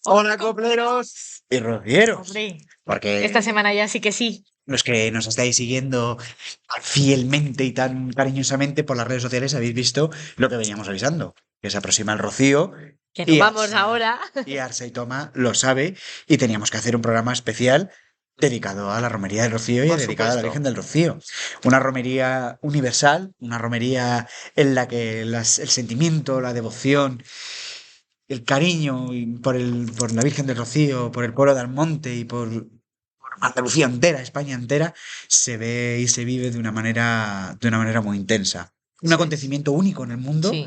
Hola, copleros y rocieros. Hombre, Porque esta semana ya sí que sí. los que nos estáis siguiendo tan fielmente y tan cariñosamente por las redes sociales habéis visto lo que veníamos avisando, que se aproxima el rocío Que nos y vamos Arsa, ahora. y Arsa y Toma lo sabe y teníamos que hacer un programa especial dedicado a la romería del Rocío y Por dedicado a la Virgen supuesto. del Rocío. Una romería universal, una romería en la que el sentimiento, la devoción, el cariño por la Virgen del Rocío, por el pueblo de Almonte y por Andalucía entera, España entera, se ve y se vive de una manera muy intensa. Un Eso es. acontecimiento único en el mundo Sí.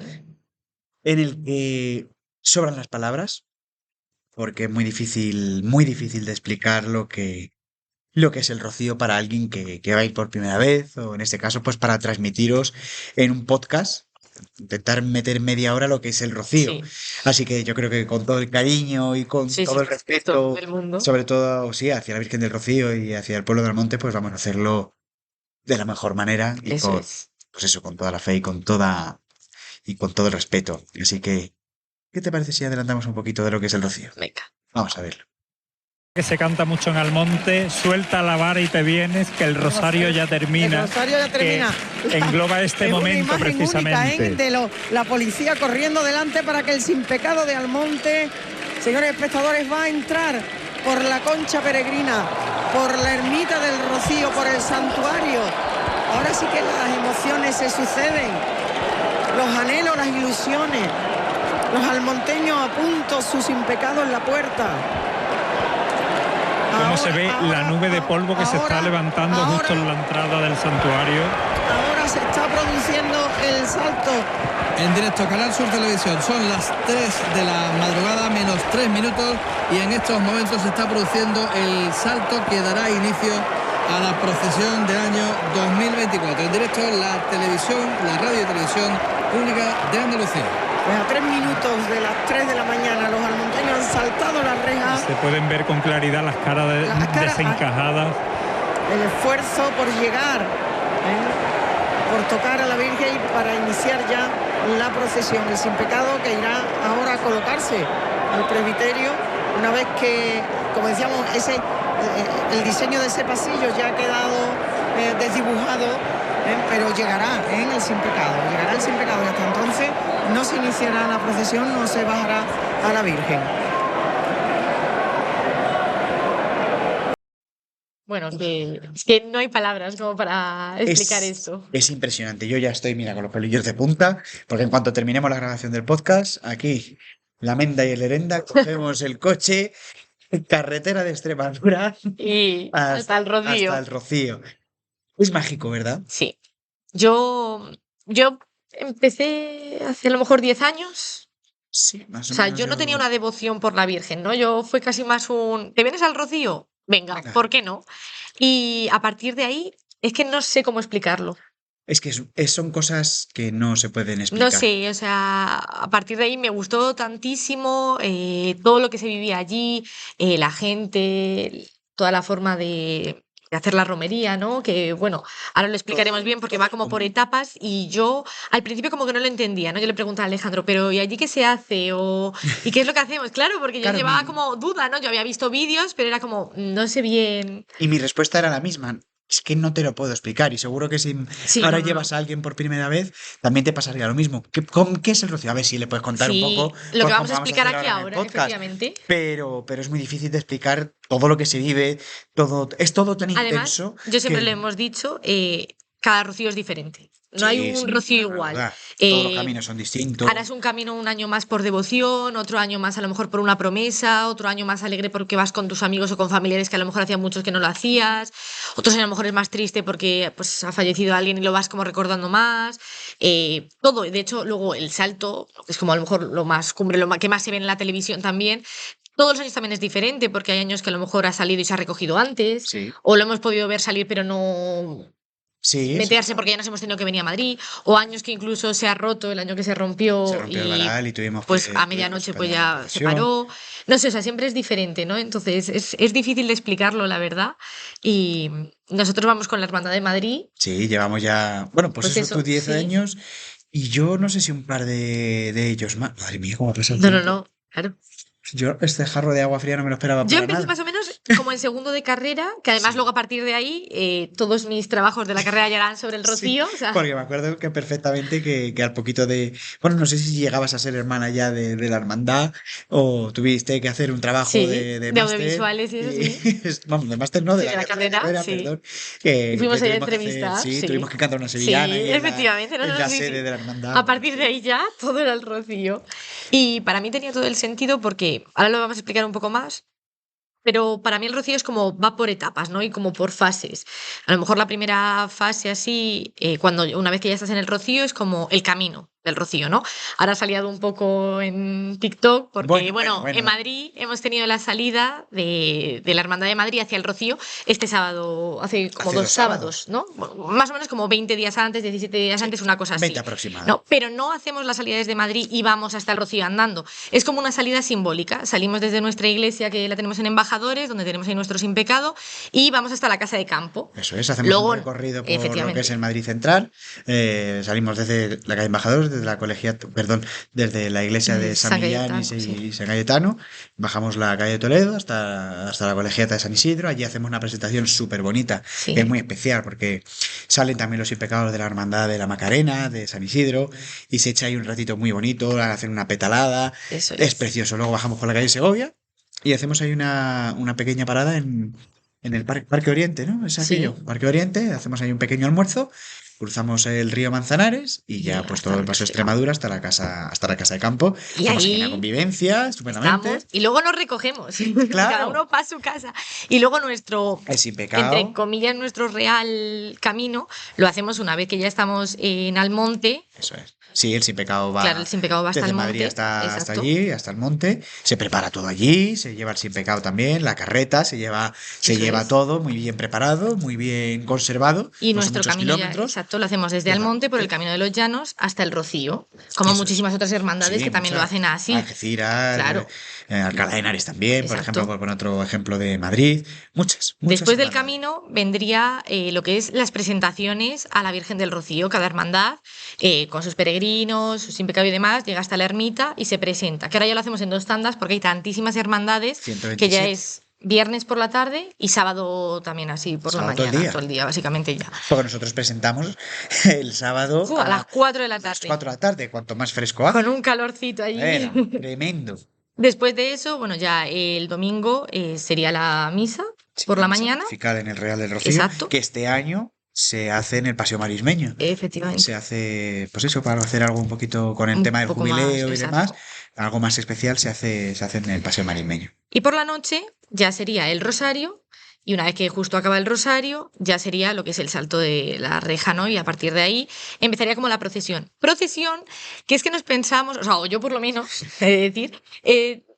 en el que sobran las palabras, porque es muy difícil de explicar lo que es el Rocío para alguien que va a ir por primera vez, o en este caso, pues para transmitiros en un podcast, intentar meter media hora lo que es el Rocío. Sí. Así que yo creo que con todo el cariño y con Sí, todo sí, el por supuesto. respeto, Del mundo. sobre todo, sí, hacia la Virgen del Rocío y hacia el pueblo del Monte, pues vamos a hacerlo de la mejor manera y Eso con, es. pues eso, con toda la fe y con todo el respeto. Así que, ¿qué te parece si adelantamos un poquito de lo que es el Rocío? Venga. Vamos a verlo. Que se canta mucho en Almonte, suelta la vara y te vienes, que el rosario ya termina. El rosario ya termina. Que engloba este Es una momento imagen precisamente. única, de la policía corriendo delante para que el sin pecado de Almonte, señores espectadores, va a entrar por la concha peregrina, por la ermita del Rocío, por el santuario. Ahora sí que las emociones se suceden, los anhelos, las ilusiones, los almonteños a punto, su sin pecado en la puerta. Cómo se ve la nube de polvo que se está levantando justo en la entrada del santuario. Ahora se está produciendo el salto. En directo, Canal Sur Televisión, son las 3 de la madrugada menos 3 minutos y en estos momentos se está produciendo el salto que dará inicio a la procesión del año 2024. En directo, la radio y televisión pública de Andalucía. Pues a 3 minutos de las 3 de la mañana los almonteños han saltado las rejas. Se pueden ver con claridad las caras desencajadas. El esfuerzo por llegar, por tocar a la Virgen y para iniciar ya la procesión. El sin pecado que irá ahora a colocarse al presbiterio una vez que, como decíamos, el diseño de ese pasillo ya ha quedado desdibujado, pero llegará el sin pecado, llegará el sin pecado y hasta entonces no se iniciará la procesión, no se bajará a la Virgen. Bueno, es que no hay palabras como para explicar esto. Es impresionante. Yo ya estoy, mira, con los pelillos de punta, porque en cuanto terminemos la grabación del podcast, aquí, la Menda y el Herenda, cogemos el coche, carretera de Extremadura, Y hasta el Rocío. hasta el Rocío. Es mágico, ¿verdad? Sí. Yo empecé hace a lo mejor 10 años. Sí, más o O sea, menos. yo no tenía una devoción por la Virgen, ¿no? Yo fue casi más ¿te vienes al Rocío? Venga, ¿por qué no? Y a partir de ahí, es que no sé cómo explicarlo. Es que son cosas que no se pueden No explicar. sé, o sea, a partir de ahí me gustó tantísimo todo lo que se vivía allí, la gente, toda la forma de hacer la romería, ¿no? Que bueno, ahora lo explicaremos bien porque va como por etapas y yo al principio como que no lo entendía, ¿no? Yo le preguntaba a Alejandro, pero ¿y allí qué se hace? ¿Y qué es lo que hacemos? Claro, porque yo Claro, llevaba como duda, ¿no? Yo había visto vídeos, pero era como, no sé bien. Y mi respuesta era la misma. Es que no te lo puedo explicar y seguro que si Sí, ahora no. llevas a alguien por primera vez, también te pasaría lo mismo. ¿Qué es el Rocío? A ver si le puedes contar un Sí, poco. lo que pues, vamos a como explicar hacer aquí en el ahora, podcast. efectivamente. Pero es muy difícil de explicar todo lo que se vive, es todo tan Además, intenso. yo siempre que... le hemos dicho, cada Rocío es diferente. No hay Sí, un sí, Rocío la igual. verdad. Todos los caminos son distintos. Harás un camino un año más por devoción, otro año más a lo mejor por una promesa, otro año más alegre porque vas con tus amigos o con familiares que a lo mejor hacía muchos que no lo hacías, otros años a lo mejor es más triste porque pues ha fallecido alguien y lo vas como recordando más. Todo, de hecho, luego el salto, que es como a lo mejor lo más cumbre, que más se ve en la televisión también. Todos los años también es diferente, porque hay años que a lo mejor ha salido y se ha recogido antes, Sí, o lo hemos podido ver salir pero no sí. meterse porque ya nos hemos tenido que venir a Madrid, o años que incluso se ha roto, el año que se rompió el y varal y tuvimos pues que a medianoche pues suspender la ya se procesión. paró. No sé, o sea, siempre es diferente, ¿no? Entonces es difícil de explicarlo, la verdad. Y nosotros vamos con la Hermandad de Madrid. Sí, llevamos ya, bueno, pues Pues eso, tú 10 sí. años y yo no sé si un par de ellos más. Madre mía, cómo pasa el No, tiempo. no, claro. Yo este jarro de agua fría no me lo esperaba Yo para empecé nada. más o menos como en segundo de carrera, que además luego a partir de ahí todos mis trabajos de la carrera ya eran sobre el Sí, rocío. O sea, porque me acuerdo que perfectamente que al poquito de... Bueno, no sé si llegabas a ser hermana ya de la hermandad o tuviste que hacer un trabajo sí, de de máster. audiovisuales y eso sí. Vamos, de máster no, Sí, de la carrera, sí. perdón. Y Que fuimos ahí a tuvimos que hacer, entrevistar, sí, sí. tuvimos que cantar una Sí, sevillana ahí efectivamente, en la sí, sede sí. de la hermandad. A Bueno, partir de sí. ahí ya todo era el rocío. Y para mí tenía todo el sentido porque, ahora lo vamos a explicar un poco más, pero para mí el rocío es como va por etapas, ¿no? Y como por fases. A lo mejor la primera fase así, una vez que ya estás en el rocío, es como el camino del rocío, ¿no? Ahora ha salido un poco en TikTok porque, Bueno. en Madrid hemos tenido la salida de la Hermandad de Madrid hacia el rocío este sábado, hace como Hace 2 2 sábados, sábados. ¿no? Bueno, más o menos como 20 días antes, 17 días Sí, antes, una cosa 20 así. aproximado. No, pero no hacemos la salida desde Madrid y vamos hasta el Rocío andando. Es como una salida simbólica. Salimos desde nuestra iglesia, que la tenemos en Embajadores, donde tenemos ahí nuestro Sin Pecado, y vamos hasta la Casa de Campo. Eso es, hacemos Luego, un recorrido por lo que es efectivamente, el Madrid Central. Salimos desde la calle Embajadores, desde la iglesia de San San Millán Cayetano, y sí. San Cayetano. Bajamos la calle Toledo hasta la colegiata de San Isidro. Allí hacemos una presentación súper bonita, Sí. que es muy especial porque salen también los impecados de la Hermandad de la Macarena, de San Isidro, y se echa ahí un ratito muy bonito, hacen una petalada. Eso Es es. precioso. Luego bajamos por la calle Segovia y hacemos ahí una pequeña parada en el Parque Oriente, ¿no? Es aquello, Sí. Parque Oriente, hacemos ahí un pequeño almuerzo, cruzamos el río Manzanares y ya pues hasta todo el el paso de Rocío. Extremadura hasta la casa de campo. Y Hacemos aquí una ahí convivencia, estupendamente. estamos y luego nos recogemos. Claro. Cada uno para su casa. Y luego nuestro, El Sin Pecado. entre comillas, nuestro real camino lo hacemos una vez que ya estamos en Almonte. Eso es. Sí, el Sin Pecado va. Claro, el Sin Pecado va hasta desde el Madrid monte. hasta Exacto. allí, hasta el monte. Se prepara todo allí, se lleva el Sin Pecado también, la carreta, se lleva es. todo muy bien preparado, muy bien conservado. Y no son nuestro muchos camino ya, kilómetros. exacto, lo hacemos desde Almonte por el Camino de los Llanos hasta el Rocío, como Eso es. muchísimas otras hermandades Sí, que también lo muchas. hacen así. Algeciras, Claro. Alcalá de Henares también, por Exacto. ejemplo, por poner otro ejemplo de Madrid. Muchas Después del hermandades. camino vendría lo que es las presentaciones a la Virgen del Rocío. Cada hermandad, con sus peregrinos, sus sin pecado y demás, llega hasta la ermita y se presenta. Que ahora ya lo hacemos en 2 tandas porque hay tantísimas hermandades que 127. ya es viernes por la tarde y sábado también así por Sábado la todo el mañana, día. todo el día, básicamente ya. Porque nosotros presentamos el sábado A las 4 de la a las tarde. 4 de la tarde, cuanto más fresco hace. Con un calorcito allí. Tremendo. Después de eso, bueno, ya el domingo sería la misa Sí, por la misa mañana. pontifical en el Real del Rocío, Exacto. que este año se hace en el Paseo Marismeño. Efectivamente. Se hace, pues eso, para hacer algo un poquito con el Un tema del poco más, jubileo y exacto. demás, algo más especial se hace en el Paseo Marismeño. Y por la noche ya sería el rosario. Y una vez que justo acaba el rosario, ya sería lo que es el salto de la reja, ¿no? Y a partir de ahí empezaría como la procesión. Procesión, que es que nos pensamos, o sea, o yo por lo menos, he de decir,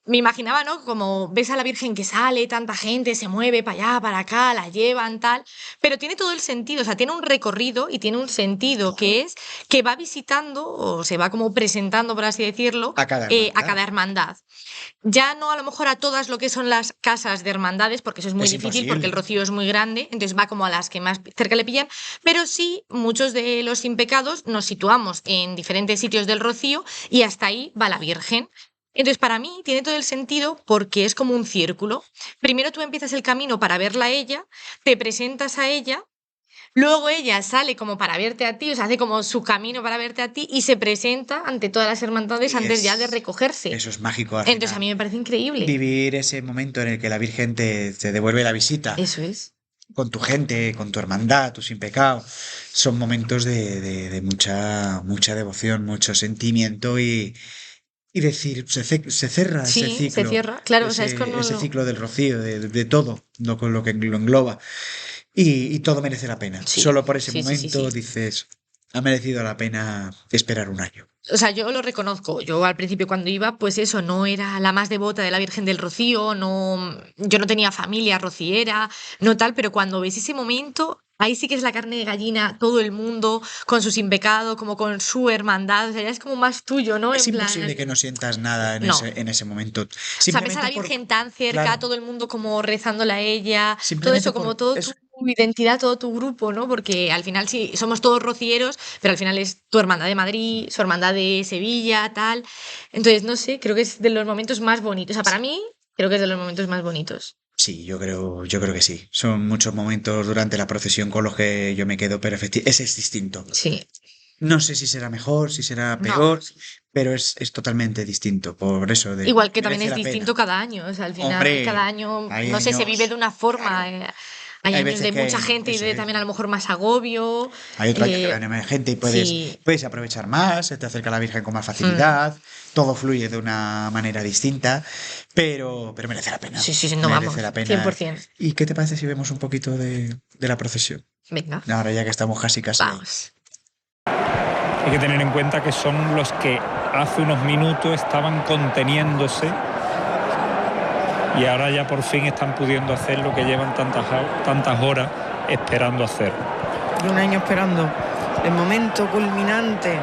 me imaginaba, ¿no? Como ves a la Virgen que sale, tanta gente, se mueve para allá, para acá, la llevan, tal. Pero tiene todo el sentido, o sea, tiene un recorrido y tiene un sentido que es que va visitando o se va como presentando, por así decirlo, A cada a cada hermandad. Ya no a lo mejor a todas lo que son las casas de hermandades, porque eso es muy Es difícil, imposible. porque el Rocío es muy grande, entonces va como a las que más cerca le pillan, pero sí muchos de los sin pecados nos situamos en diferentes sitios del Rocío y hasta ahí va la Virgen. Entonces, para mí tiene todo el sentido porque es como un círculo. Primero tú empiezas el camino para verla a ella, te presentas a ella, luego ella sale como para verte a ti, o sea, hace como su camino para verte a ti y se presenta ante todas las hermandades antes ya de recogerse. Eso es mágico. Al Entonces, final. a mí me parece increíble. Vivir ese momento en el que la Virgen te devuelve la visita Eso es. con tu gente, con tu hermandad, tu sin pecado, son momentos de mucha devoción, mucho sentimiento y decir, se cierra Sí, ese se ciclo. cierra. Claro, o sea, es como ese lo- ciclo del Rocío, de todo, no con lo que lo engloba. Y todo merece la pena. Sí, Solo por ese sí, sí, sí, momento sí. dices, ha merecido la pena esperar un año. O sea, yo lo reconozco. Yo al principio cuando iba, pues eso, no era la más devota de la Virgen del Rocío, no, yo no tenía familia rociera, no tal, pero cuando ves ese momento, ahí sí que es la carne de gallina, todo el mundo con su sin pecado, como con su hermandad, o sea, ya es como más tuyo, ¿no? Es En plan, imposible que no sientas nada No. en ese momento. o sea, ves a la Simplemente por- Virgen tan cerca, claro. todo el mundo como rezándole a ella, todo Simplemente eso, como por- todo es- tu identidad, todo tu grupo, ¿no? Porque al final sí, somos todos rocieros, pero al final es tu hermandad de Madrid, su hermandad de Sevilla, tal. Entonces, no sé, creo que es de los momentos más bonitos. O sea, para mí, creo que es de los momentos más bonitos. Sí, yo creo que sí. Son muchos momentos durante la procesión con los que yo me quedo, pero ese es distinto. Sí. No sé si será mejor, si será No. peor, pero es totalmente distinto. Por eso Igual que también merece es la pena. distinto cada año. O sea, al final, Hombre, cada año, hay no sé, se años- vive de una forma. Hay Hay años veces de que mucha gente y eso de es. también a lo mejor más agobio. Hay otro año que eh, gana más gente y sí. puedes aprovechar más, se te acerca a la Virgen con más Mm. facilidad, todo fluye de una manera distinta, pero merece la pena. Sí, sí, sí, no Merece vamos. la pena. 100%. ¿Y qué te parece si vemos un poquito de la procesión? Venga, Ahora ya que estamos casi ahí. vamos. Hay que tener en cuenta que son los que hace unos minutos estaban conteniéndose y ahora ya por fin están pudiendo hacer lo que llevan tantas horas esperando hacer. Y un año esperando el momento culminante,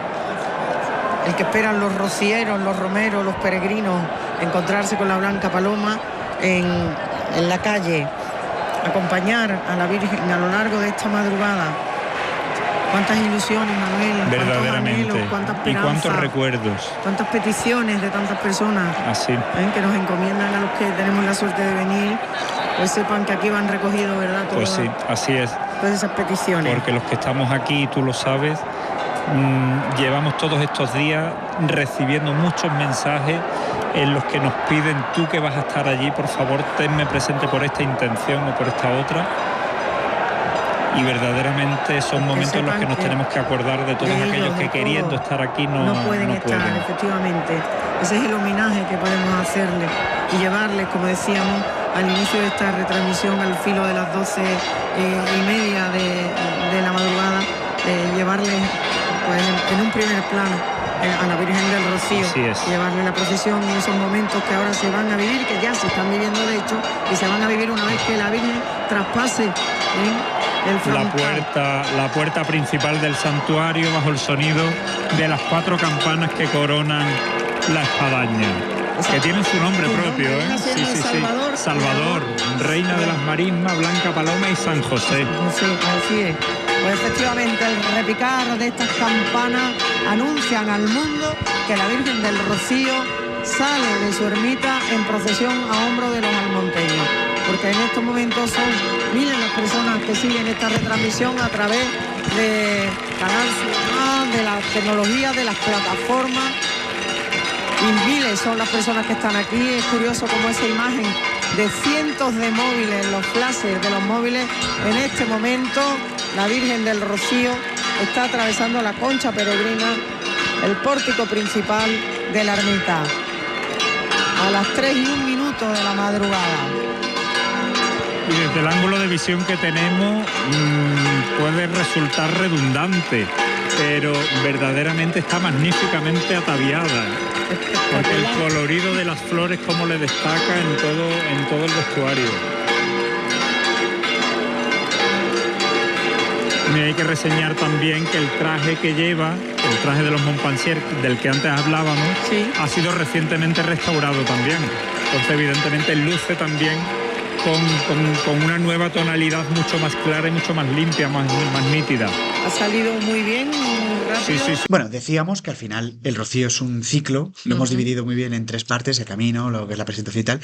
el que esperan los rocieros, los romeros, los peregrinos, encontrarse con la Blanca Paloma en la calle, acompañar a la Virgen a lo largo de esta madrugada. Cuántas ilusiones, Manuel, cuántos Verdaderamente. anhelos, cuánta Y esperanza, cuántos recuerdos. cuántas peticiones de tantas personas Así. que nos encomiendan a los que tenemos la suerte de venir, pues sepan que aquí van recogidos, ¿verdad? Pues sí, así es. Todas esas peticiones. Porque los que estamos aquí, tú lo sabes, llevamos todos estos días recibiendo muchos mensajes en los que nos piden: tú que vas a estar allí, por favor, tenme presente por esta intención o por esta otra. Y verdaderamente son momentos en los que nos tenemos que acordar de todos de aquellos ellos, que de queriendo todos, estar aquí no pueden estar, pueden. efectivamente. Ese es el homenaje que podemos hacerles y llevarles, como decíamos al inicio de esta retransmisión, al filo de las 12:30 de la madrugada, llevarles pues, en un primer plano a la Virgen del Rocío, Así es. llevarle la procesión y esos momentos que ahora se van a vivir, que ya se están viviendo de hecho, y se van a vivir una vez que la Virgen traspase el frontal. La puerta principal del santuario, bajo el sonido de las 4 campanas que coronan la espadaña, que tienen su nombre propio, ¿eh? Una se llama Salvador. Salvador, Reina de las Marismas, Blanca Paloma y San José. Sí, así es. Pues efectivamente el repicar de estas campanas anuncian al mundo que la Virgen del Rocío sale de su ermita en procesión a hombros de los almonteños, porque en estos momentos son miles las personas que siguen esta retransmisión a través de Canal Sur, de la tecnología, de las plataformas, y miles son las personas que están aquí. Es curioso como esa imagen de cientos de móviles, los flashes de los móviles, en este momento la Virgen del Rocío está atravesando la concha peregrina, el pórtico principal de la ermita, a las 3:01 de la madrugada. Y desde el ángulo de visión que tenemos puede resultar redundante, pero verdaderamente está magníficamente ataviada, porque el colorido de las flores como le destaca en todo el vestuario. Y hay que reseñar también que el traje que lleva, el traje de los Montpensier, del que antes hablábamos, Sí. ha sido recientemente restaurado también. Entonces, evidentemente, luce también con una nueva tonalidad mucho más clara y mucho más limpia, más nítida. Ha salido muy bien, muy rápido. Sí. Bueno, decíamos que al final el Rocío es un ciclo, lo hemos dividido muy bien en 3 partes: el camino, lo que es la presentación y tal.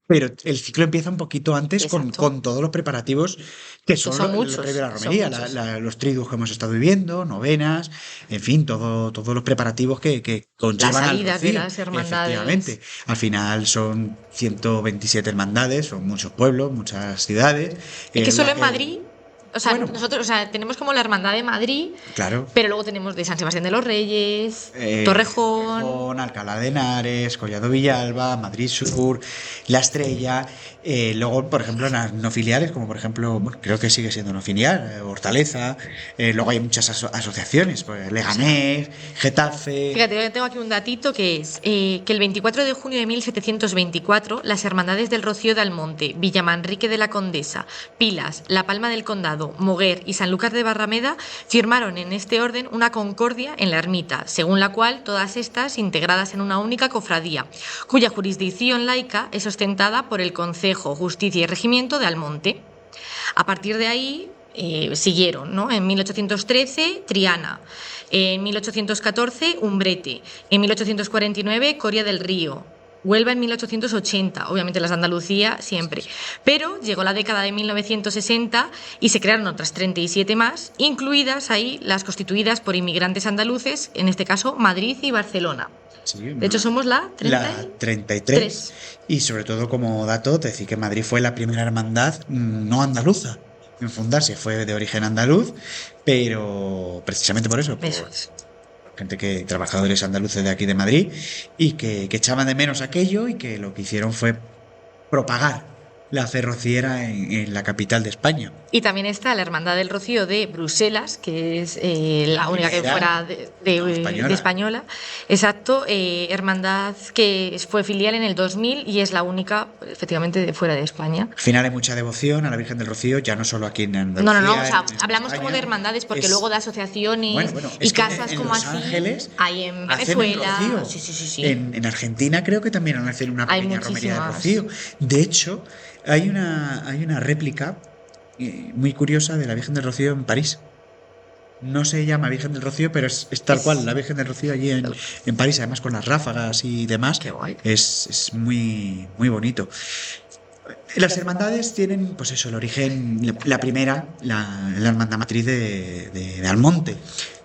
Pero el ciclo empieza un poquito antes Exacto. con todos los preparativos que son son lo muchos, previo a la son romería, muchos. los triduos que hemos estado viviendo, novenas, en fin, todos los preparativos que conllevan al salidas de Rocío. las hermandades. Efectivamente. Al final son 127 hermandades, son muchos pueblos, muchas ciudades. Es que solo la en Madrid, o sea, Bueno. nosotros, o sea, tenemos como la hermandad de Madrid, Claro. pero luego tenemos de San Sebastián de los Reyes, Torrejón. Alcalá de Henares, Collado Villalba, Madrid Sur, La Estrella. Luego, por ejemplo, las no filiales, como por ejemplo, bueno, creo que sigue siendo no filial, Hortaleza. Luego hay muchas asociaciones, pues, Leganés, Getafe. Fíjate, yo tengo aquí un datito que es que el 24 de junio de 1724 las hermandades del Rocío de Almonte, Villamanrique de la Condesa, Pilas, La Palma del Condado, Moguer y Sanlúcar de Barrameda firmaron en este orden una concordia en la ermita, según la cual todas estas integradas en una única cofradía, cuya jurisdicción laica es ostentada por el Concejo, Justicia y Regimiento de Almonte. A partir de ahí siguieron, ¿no? En 1813, Triana. En 1814, Umbrete. En 1849, Coria del Río. Huelva en 1880, obviamente las de Andalucía siempre. Pero llegó la década de 1960 y se crearon otras 37 más, incluidas ahí las constituidas por inmigrantes andaluces, en este caso Madrid y Barcelona. Sí, De hecho, somos la 33. Y sobre todo, como dato, te decir que Madrid fue la primera hermandad no andaluza en fundarse. Fue de origen andaluz, pero precisamente por eso. Eso es. Gente trabajadores andaluces de aquí de Madrid, y que echaban de menos aquello, y que lo que hicieron fue propagar la fe rociera en la capital de España. Y también está la Hermandad del Rocío de Bruselas, que es la única que fuera de española. Exacto, hermandad que fue filial en el 2000 y es la única, efectivamente, de fuera de España. Al final hay mucha devoción a la Virgen del Rocío, ya no solo aquí en Andalucía. No, o sea, en hablamos España. como de hermandades, porque luego de asociaciones y casas en como Los así. Ángeles Hay en hacen el Venezuela. rocío. Sí. En Argentina creo que también hacen una Hay pequeña romería de muchísimas. rocío. De hecho, hay una réplica muy curiosa de la Virgen del Rocío en París. No se llama Virgen del Rocío, pero es tal cual, la Virgen del Rocío allí en París, además con las ráfagas y demás. Qué guay. Es muy, muy bonito. Las hermandades tienen, pues eso, el origen, la primera, la hermandad matriz de Almonte,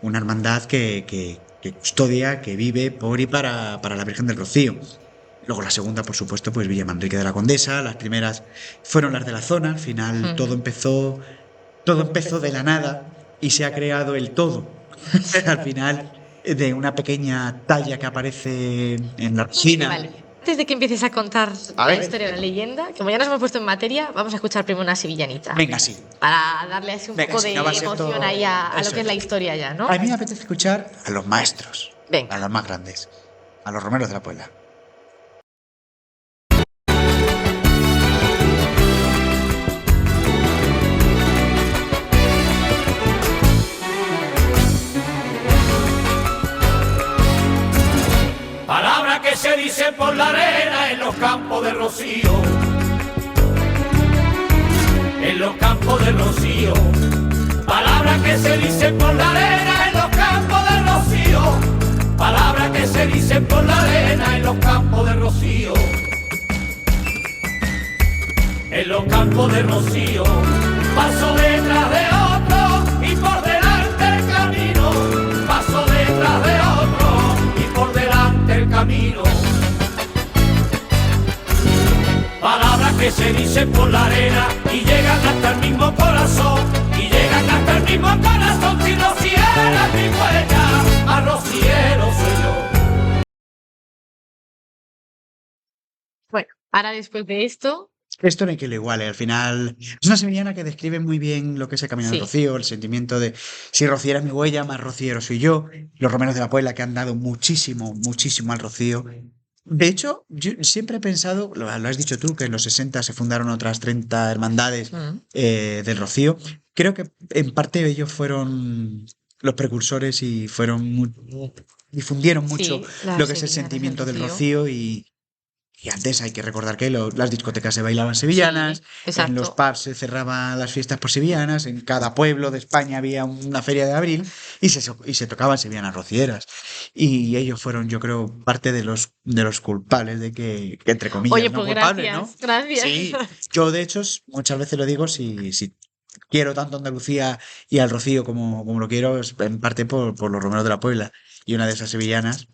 una hermandad que custodia, que vive por y para la Virgen del Rocío. Luego la segunda, por supuesto, pues Villa Manrique de la Condesa. Las primeras fueron las de la zona. Al final todo empezó de la nada y se ha creado el todo. Al final, de una pequeña talla que aparece en la piscina. Vale. Antes de que empieces a contar la historia de la leyenda, como ya nos hemos puesto en materia, vamos a escuchar primero una sevillanita. Venga, sí. Para darle así un poco de no va a ser emoción todo- ahí a lo eso que es la historia ya, ¿no? A mí me apetece escuchar a los maestros, Venga. a los más grandes, a los romeros de la Puebla. Palabra que se dice por la arena en los campos de Rocío. En los campos de Rocío. Palabra que se dice por la arena en los campos de Rocío. Palabra que se dice por la arena en los campos de Rocío. En los campos de Rocío. Paso detrás de otro y por delante el camino. Paso detrás de otro y por delante el camino. Palabras que se dicen por la arena y llegan hasta el mismo corazón. Y llegan hasta el mismo corazón. Si rociera mi huella, más rociero soy yo. Bueno, ahora después de esto, Esto no hay que lo iguale, al final es una sevillana que describe muy bien lo que es el camino del Sí. Rocío, el sentimiento de si rociera mi huella, más rociero soy yo, los romeros de la Puebla que han dado muchísimo, muchísimo al Rocío. De hecho, yo siempre he pensado, lo has dicho tú, que en los 60 se fundaron otras 30 hermandades del Rocío. Creo que en parte ellos fueron los precursores y difundieron mucho las lo que es el sevillanas del sentimiento del Rocío. Rocío y antes hay que recordar que las discotecas se bailaban sevillanas, Sí, exacto. en los pubs se cerraban las fiestas por sevillanas, en cada pueblo de España había una feria de abril y se tocaban sevillanas rocieras. Y ellos fueron, yo creo, parte de los culpables de que entre comillas, Oye, no pues culpables, ¿no? gracias. Sí, yo de hecho muchas veces lo digo, si quiero tanto a Andalucía y al Rocío como lo quiero, es en parte por los romeros de la Puebla. Y una de esas sevillanas,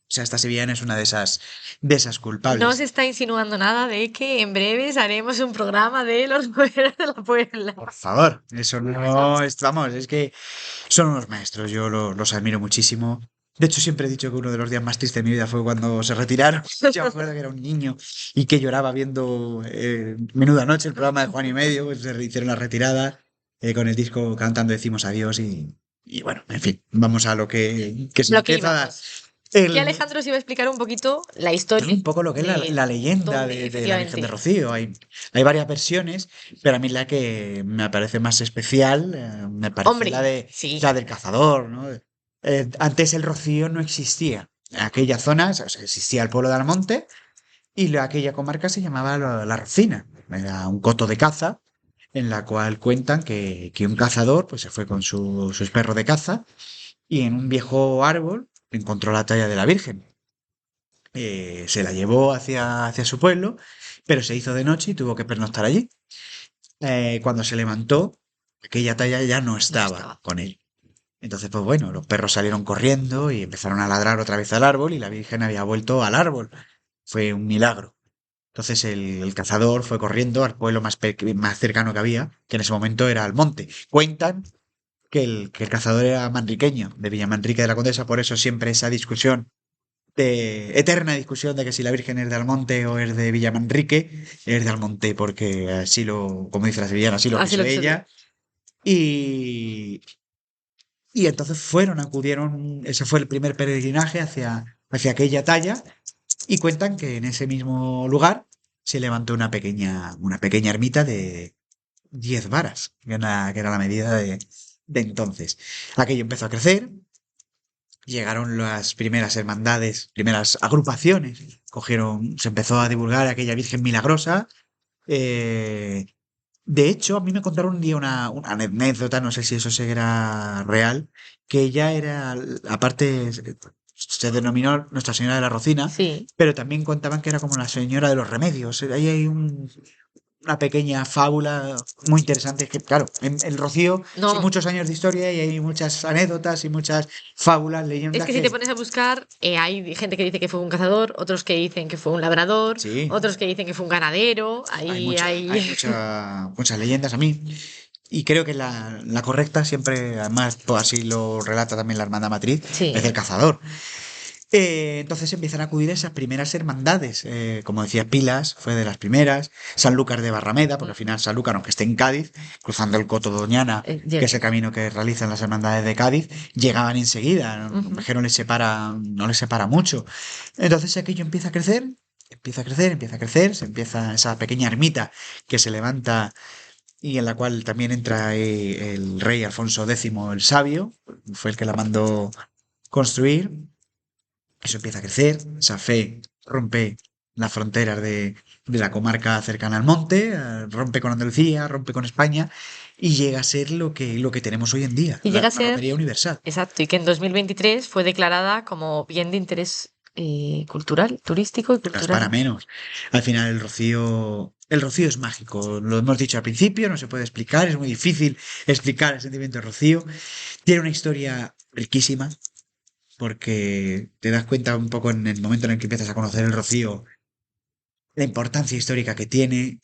o sea, esta sevillana es una de esas culpables. No se está insinuando nada de que en breves haremos un programa de los romeros de la Puebla. Por favor, eso no estamos, es que son unos maestros, yo los admiro muchísimo. De hecho, siempre he dicho que uno de los días más tristes de mi vida fue cuando se retiraron. Yo me acuerdo que era un niño y que lloraba viendo Menuda Noche, el programa de Juan y Medio, pues se hicieron la retirada con el disco Cantando Decimos Adiós y bueno, en fin, vamos a lo que se Lo que empieza a dar. íbamos. Y Alejandro os iba a explicar un poquito la historia. Un poco lo que es la leyenda de la Virgen de Rocío. Hay varias versiones, pero a mí la que me parece más especial me parece Hombre, sí. la del cazador, ¿no? Antes el Rocío no existía. En aquella zona, o sea, existía el pueblo de Almonte y aquella comarca se llamaba la Rocina. Era un coto de caza en la cual cuentan que un cazador pues se fue con sus perros de caza y en un viejo árbol encontró la talla de la Virgen. Se la llevó hacia su pueblo, pero se hizo de noche y tuvo que pernoctar allí. Cuando se levantó, aquella talla ya no No estaba estaba. con él. Entonces, pues bueno, los perros salieron corriendo y empezaron a ladrar otra vez al árbol y la Virgen había vuelto al árbol. Fue un milagro. Entonces el cazador fue corriendo al pueblo más cercano que había, que en ese momento era Almonte. Cuentan que el cazador era manriqueño, de Villamanrique de la Condesa, por eso siempre esa discusión, eterna discusión de que si la Virgen es de Almonte o es de Villamanrique, es de Almonte, porque así como dice la sevillana, así lo Así quiso lo quiso Dios. ella. Y, y entonces acudieron, ese fue el primer peregrinaje hacia aquella talla, y cuentan que en ese mismo lugar se levantó una pequeña ermita de 10 varas, que era la medida de entonces. Aquello empezó a crecer, llegaron las primeras hermandades, primeras agrupaciones, se empezó a divulgar aquella Virgen milagrosa. eh, de hecho, a mí me contaron un día una anécdota, no sé si eso será real, que ella era, aparte, se denominó Nuestra Señora de la Rocina, Sí. pero también contaban que era como la Señora de los Remedios. Ahí hay una pequeña fábula muy interesante, que claro, en el Rocío son No, muchos años de historia y hay muchas anécdotas y muchas fábulas, es leyendas que si te pones a buscar, hay gente que dice que fue un cazador, otros que dicen que fue un labrador, sí, otros que dicen que fue un ganadero. hay Ahí mucha, hay. hay muchas leyendas a mí. Y creo que la correcta siempre, además, pues así lo relata también la hermandad matriz, es Sí. el cazador. Entonces empiezan a acudir esas primeras hermandades. Como decía, Pilas fue de las primeras. Sanlúcar de Barrameda, porque al final Sanlúcar, aunque esté en Cádiz, cruzando el Coto Doñana, que es el camino que realizan las hermandades de Cádiz, llegaban enseguida. Ujú. Que no les separa mucho. Entonces aquello empieza a crecer, empieza a crecer, empieza a crecer. Se empieza esa pequeña ermita que se levanta y en la cual también entra el rey Alfonso X el Sabio, fue el que la mandó construir. Eso empieza a crecer, esa fe rompe las fronteras de la comarca cercana al monte, rompe con Andalucía, rompe con España y llega a ser lo que tenemos hoy en día, Y la, llega a la ser, romería universal. exacto, y que en 2023 fue declarada como bien de interés cultural, turístico y No es para cultural. menos. Al final el rocío es mágico, lo hemos dicho al principio, no se puede explicar, es muy difícil explicar el sentimiento del rocío. Tiene una historia riquísima, porque te das cuenta un poco en el momento en el que empiezas a conocer el rocío, la importancia histórica que tiene,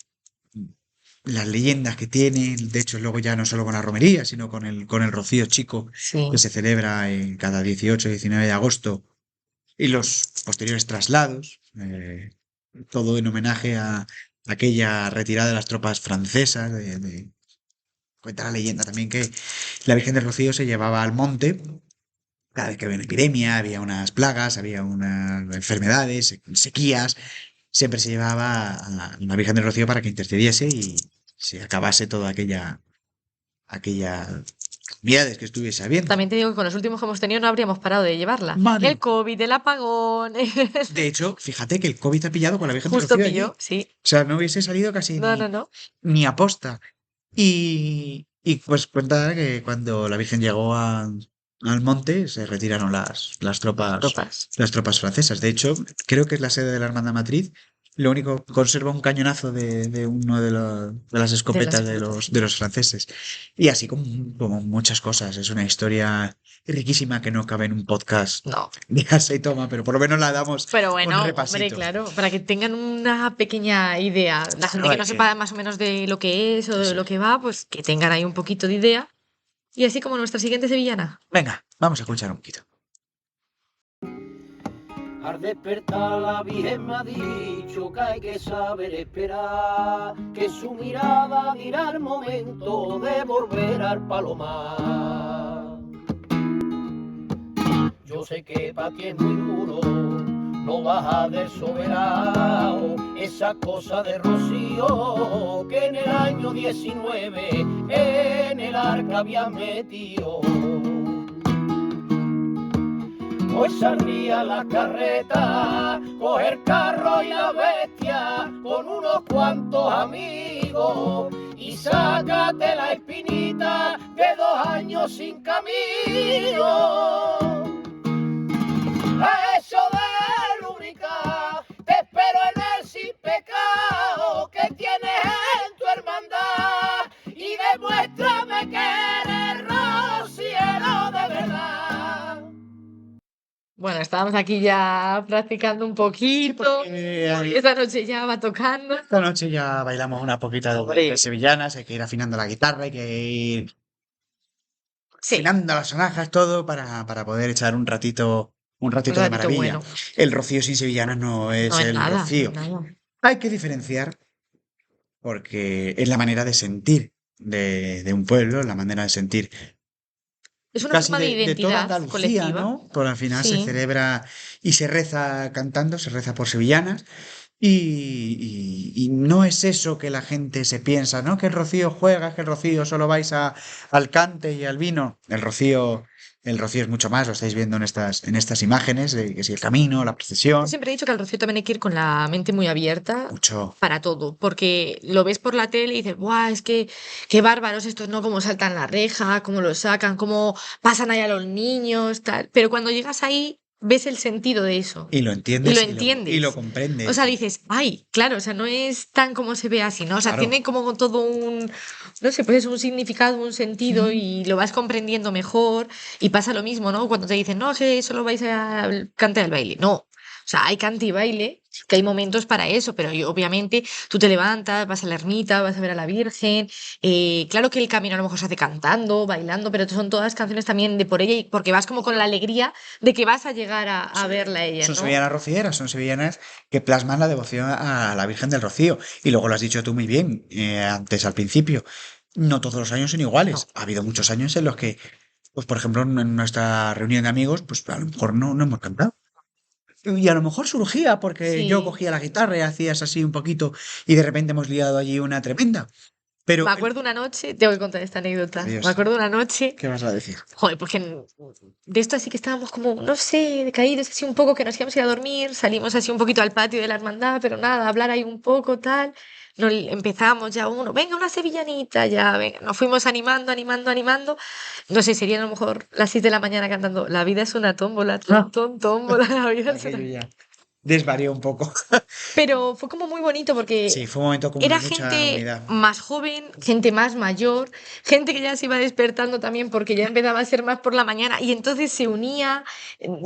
las leyendas que tiene. De hecho, luego ya no solo con la romería, sino con el Rocío Chico, Sí. que se celebra cada 18 y 19 de agosto, y los posteriores traslados, todo en homenaje a aquella retirada de las tropas francesas. Cuenta la leyenda también que la Virgen del Rocío se llevaba al monte. Cada vez que había una epidemia, había unas plagas, había unas enfermedades, sequías, siempre se llevaba a la Virgen del Rocío para que intercediese y se acabase toda aquella calamidades que estuviese habiendo. También te digo que con los últimos que hemos tenido no habríamos parado de llevarla. Madre. El COVID, el apagón. De hecho, fíjate que el COVID ha pillado con la Virgen del Justo Rocío allí. pilló, sí. O sea, no hubiese salido casi No, no, no. ni a posta. Y pues cuenta que cuando la Virgen llegó al monte se retiraron las tropas francesas. De hecho, creo que es la sede de la Hermandad Matriz. Lo único, conserva un cañonazo de uno de las escopetas de los franceses. Y así como muchas cosas. Es una historia riquísima que no cabe en un podcast No. de Asa y Toma, pero por lo menos la damos Pero un bueno, repasito. hombre, claro, para que tengan una pequeña idea. La gente que no sepa más o menos de lo que es o de lo que va, pues que tengan ahí un poquito de idea. Y así como nuestra siguiente sevillana. Venga, vamos a escuchar un poquito. Al despertar la Virgen me ha dicho que hay que saber esperar, que su mirada dirá el momento de volver al palomar. Yo sé que pa' ti es muy duro, no baja del soberano, esa cosa de Rocío que en el año 19 en el arca había metido. Hoy saldría la carreta, coger carro y la bestia, con unos cuantos amigos, y sácate la espinita de 2 años sin camino. A eso de rubricar, te espero en el sin pecado que tienes en tu hermandad y demuéstrame que eres rociero de verdad. Bueno, estábamos aquí ya practicando un poquito. Esta noche ya va tocando. Esta noche ya bailamos una poquita de sevillanas, hay que ir afinando la guitarra, hay que ir Sí, afinando las sonajas, todo para poder echar un ratito un de ratito maravilla. bueno. El rocío sin sevillanas no es No es el nada, rocío. nada. Hay que diferenciar porque es la manera de sentir de un pueblo, la manera de sentir Es una casi forma de de toda identidad Andalucía, colectiva. ¿no? Por al final se Sí. celebra y se reza cantando, se reza por sevillanas. Y no es eso que la gente se piensa, ¿no? Que el rocío juega, que el rocío solo vais al cante y al vino. El rocío es mucho más, lo estáis viendo en estas imágenes, de que si el camino, la Yo procesión, siempre he dicho que al rocío también hay que ir con la mente muy abierta mucho. para todo, porque lo ves por la tele y dices, ¡buah! Es que qué bárbaros estos, ¿no? Cómo saltan la reja, cómo lo sacan, cómo pasan ahí a los niños, tal. Pero cuando llegas ahí, ves el sentido de eso. Y lo Y lo entiendes y lo entiendes. O comprendes. sea, dices, ay, claro, o sea, no es tan como se ve así, ¿no? O sea, Claro. tiene como todo un, no sé, pues es un significado, un sentido y lo vas comprendiendo mejor. Y pasa lo mismo, ¿no? Cuando te dicen, no, que solo vais a cantar el baile. No. O sea, hay cante y baile, que hay momentos para eso, pero obviamente tú te levantas, vas a la ermita, vas a ver a la Virgen. Claro que el camino a lo mejor se hace cantando, bailando, pero son todas canciones también de por ella, y porque vas como con la alegría de que vas a llegar a verla a ella, Son ¿no? sevillanas rocieras, son sevillanas que plasman la devoción a la Virgen del Rocío. Y luego lo has dicho tú muy bien, antes al principio. No todos los años son iguales. No. Ha habido muchos años en los que, pues por ejemplo, en nuestra reunión de amigos, pues a lo mejor no hemos cantado. Y a lo mejor surgía porque yo Sí. cogía la guitarra y hacías así un poquito y de repente hemos liado allí una tremenda. Pero, Me acuerdo una noche, tengo que contar esta anécdota. Dios. Me acuerdo una noche, ¿qué vas a decir? joder, porque de esto así que estábamos como, no sé, decaídos así un poco, que nos íbamos a ir a dormir, salimos así un poquito al patio de la hermandad, pero nada, hablar ahí un poco, tal. Empezamos ya uno, venga, una sevillanita, ya, venga. Nos fuimos animando, animando, animando. No sé, serían a lo mejor las 6 de la mañana cantando, la vida es una tómbola, tómbola, la vida es una... Aquello ya desvarió un poco. Pero fue como muy bonito porque Sí, fue un momento como era de mucha gente unidad. más joven, gente más mayor, gente que ya se iba despertando también porque ya empezaba a ser más por la mañana y entonces se unía.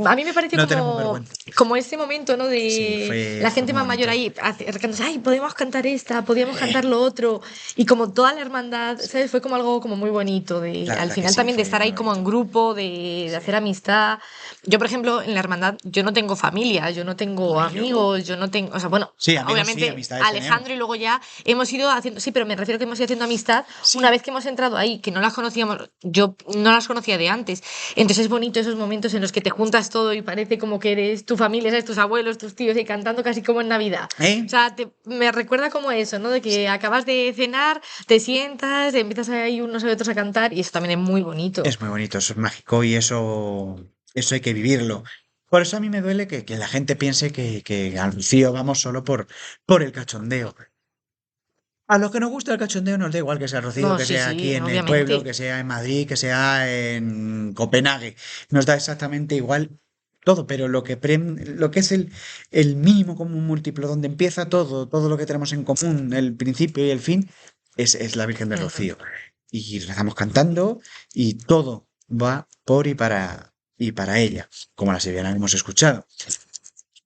A mí me pareció No tenemos como, vergüenza. como ese momento, ¿no? Sí, De la fue gente muy más mayor bonito. ahí acercándose, ay, podemos cantar esta, podíamos cantar lo otro. Y como toda la hermandad, ¿sabes? Fue como algo como muy bonito. La Al verdad que final sí, también de fue estar muy ahí como en bonito. grupo, de hacer amistad. Yo, por ejemplo, en la hermandad, yo no tengo familia, yo no tengo amigos, yo no tengo, o sea, bueno, Sí, amigos sí, obviamente amistades Alejandro tenemos. y luego ya hemos ido haciendo, sí, pero me refiero que hemos ido haciendo amistad Sí. una vez que hemos entrado ahí, que no las conocíamos, yo no las conocía de antes. Entonces es bonito esos momentos en los que te juntas todo y parece como que eres tu familia, ¿sabes? Tus abuelos, tus tíos y cantando casi como en Navidad. O sea, me recuerda como eso, ¿no? De que acabas de cenar, te sientas, empiezas ahí unos y otros a cantar y eso también es muy bonito. Es muy bonito, eso es mágico y eso hay que vivirlo. Por eso a mí me duele que la gente piense que al Rocío vamos solo por el cachondeo. A los que nos gusta el cachondeo nos da igual que sea Rocío, No, que sí, sea aquí sí, en el pueblo, obviamente. que sea en Madrid, que sea en Copenhague. Nos da exactamente igual todo, pero lo que es el mínimo común múltiplo, donde empieza todo, todo lo que tenemos en común, el principio y el fin, es la Virgen del Rocío. Y rezamos cantando y todo va por y para ella, como la sevillana hemos escuchado.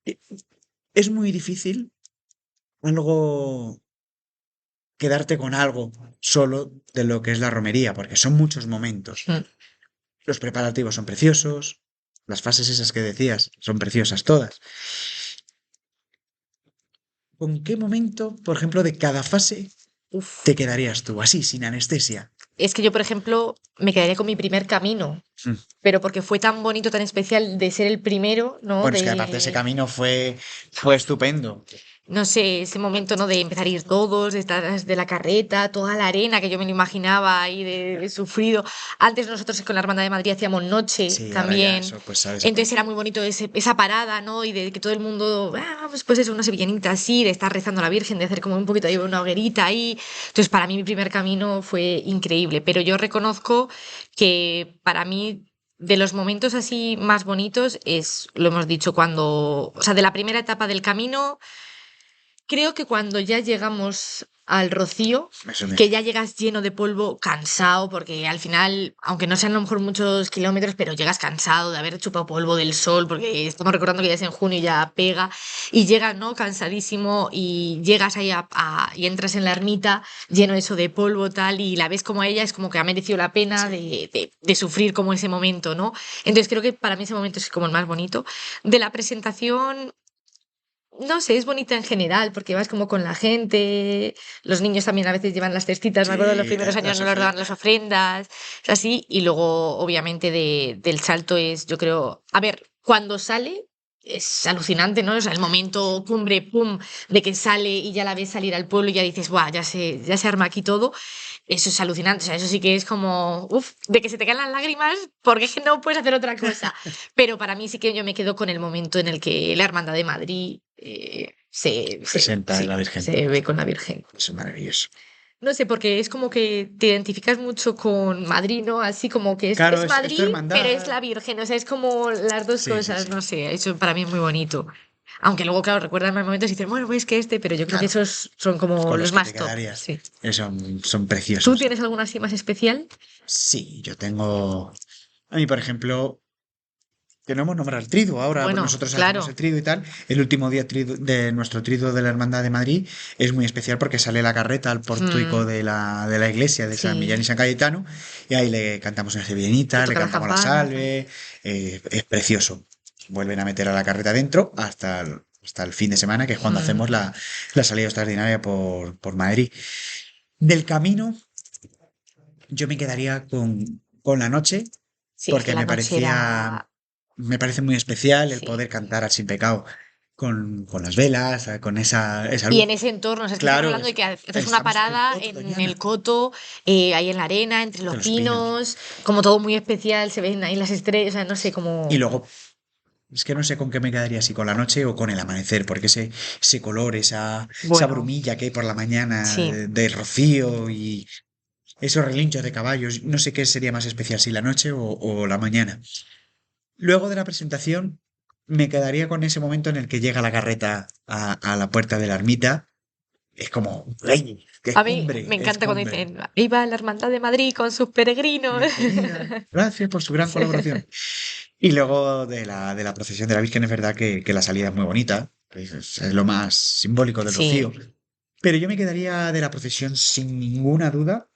E- Es muy difícil algo quedarte con algo solo de lo que es la romería, porque son muchos momentos. Mm. Los preparativos son preciosos, las fases esas que decías son preciosas todas. ¿Con qué momento, por ejemplo, de cada fase Uf. te quedarías tú, así, sin anestesia? Es que yo, por ejemplo, me quedaría con mi primer camino, Mm. pero porque fue tan bonito, tan especial de ser el primero, ¿no? Bueno, es que aparte ese camino fue estupendo. no sé, ese momento, ¿no? De empezar a ir todos, detrás de la carreta, toda la arena que yo me lo imaginaba ahí de sufrido. Antes nosotros con la Hermandad de Madrid hacíamos noche Sí, ahora ya también. eso pues sabes. Entonces era muy bonito esa parada, ¿no? Y de que todo el mundo, pues eso, una sevillanita así, de estar rezando a la Virgen, de hacer como un poquito ahí una hoguerita ahí. Entonces para mí mi primer camino fue increíble, pero yo reconozco que para mí de los momentos así más bonitos es, lo hemos dicho, cuando, o sea, de la primera etapa del camino, creo que cuando ya llegamos al Rocío, Eso me- que ya llegas lleno de polvo, cansado, porque al final, aunque no sean a lo mejor muchos kilómetros, pero llegas cansado de haber chupado polvo del sol, porque estamos recordando que ya es en junio y ya pega, y llegas, ¿no? Cansadísimo, y llegas ahí y entras en la ermita lleno eso de polvo, tal, y la ves como a ella, es como que ha merecido la pena de sufrir como ese momento, ¿no? Entonces creo que para mí ese momento es como el más bonito. De la presentación, no sé, es bonita en general, porque vas como con la gente, los niños también a veces llevan las cestitas, me acuerdo de los Sí, primeros años las no les daban ofrendas. las ofrendas, es así, y luego obviamente del salto es, yo creo, a ver, cuando sale es alucinante, ¿no? O sea, el momento cumbre, pum, de que sale y ya la ves salir al pueblo y ya dices, ¡buah! Ya se arma aquí todo. Eso es alucinante, o sea, eso sí que es como, uff, de que se te caen las lágrimas porque es que no puedes hacer otra cosa. Pero para mí sí que yo me quedo con el momento en el que la Hermandad de Madrid Presenta a la Virgen. se ve con la Virgen. Eso es maravilloso. No sé, porque es como que te identificas mucho con Madrid, ¿no? Así como que Claro, es es tu Madrid, hermandad. pero es la Virgen, o sea, es como las dos Sí, cosas, sí. no sé, eso para mí es muy bonito. Aunque luego, claro, recuerdan más momentos y dicen, bueno, pues que pero yo creo que Claro. esos son como Con los que más te top. quedarías. Sí. Son preciosos. ¿Tú tienes alguna así más especial? Sí, yo tengo. A mí, por ejemplo, que no hemos nombrado el triduo. Ahora Bueno, nosotros claro. hacemos el triduo y tal. El último día de nuestro triduo de la Hermandad de Madrid es muy especial porque sale la carreta al pórtico de la iglesia de San Sí. Millán y San Cayetano y ahí le cantamos una sevillanita, Y le tocan las cantamos la campanas, salve. Es precioso. Vuelven a meter a la carreta dentro hasta el fin de semana, que es cuando hacemos la salida extraordinaria por Madrid. Del camino, yo me quedaría con la noche, Sí, es porque que la me noche era... me parece muy especial el Sí. poder cantar al Sin Pecado con las velas, con esa luz. Y en ese entorno, o sea, es que Claro, estamos hablando de que haces una estamos en el parada coto, en Doñana. el coto, ahí en la arena, entre los los pinos. pinos, como todo muy especial, se ven ahí las estrellas, o sea, no sé, como... Y luego, es que no sé con qué me quedaría, si con la noche o con el amanecer, porque ese color, esa Bueno. brumilla que hay por la mañana Sí. del rocío y esos relinchos de caballos, no sé qué sería más especial, si la noche o la mañana. Luego de la presentación, me quedaría con ese momento en el que llega la carreta a la puerta de la ermita. Es como, ¡ay! ¡Qué A mí cumbre! me es encanta cuando cumbre! dicen, viva la Hermandad de Madrid con sus peregrinos. Bienvenida. Gracias por su gran Sí. colaboración. Y luego de la procesión de la Virgen, es verdad que la salida es muy bonita. Es lo más simbólico del Sí. rocío. Pero yo me quedaría de la procesión sin ninguna duda.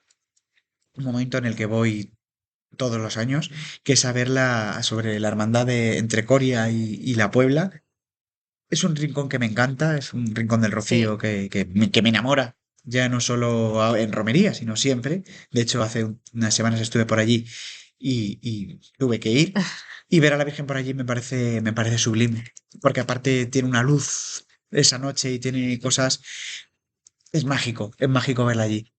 Un momento en el que voy todos los años, que es saber sobre la hermandad entre Coria y La Puebla. Es un rincón que me encanta, es un rincón del Rocío que me enamora, ya no solo en romería, sino siempre. De hecho, hace unas semanas estuve por allí y tuve que ir. Y ver a la Virgen por allí me parece sublime, porque aparte tiene una luz esa noche y tiene cosas. Es mágico verla allí.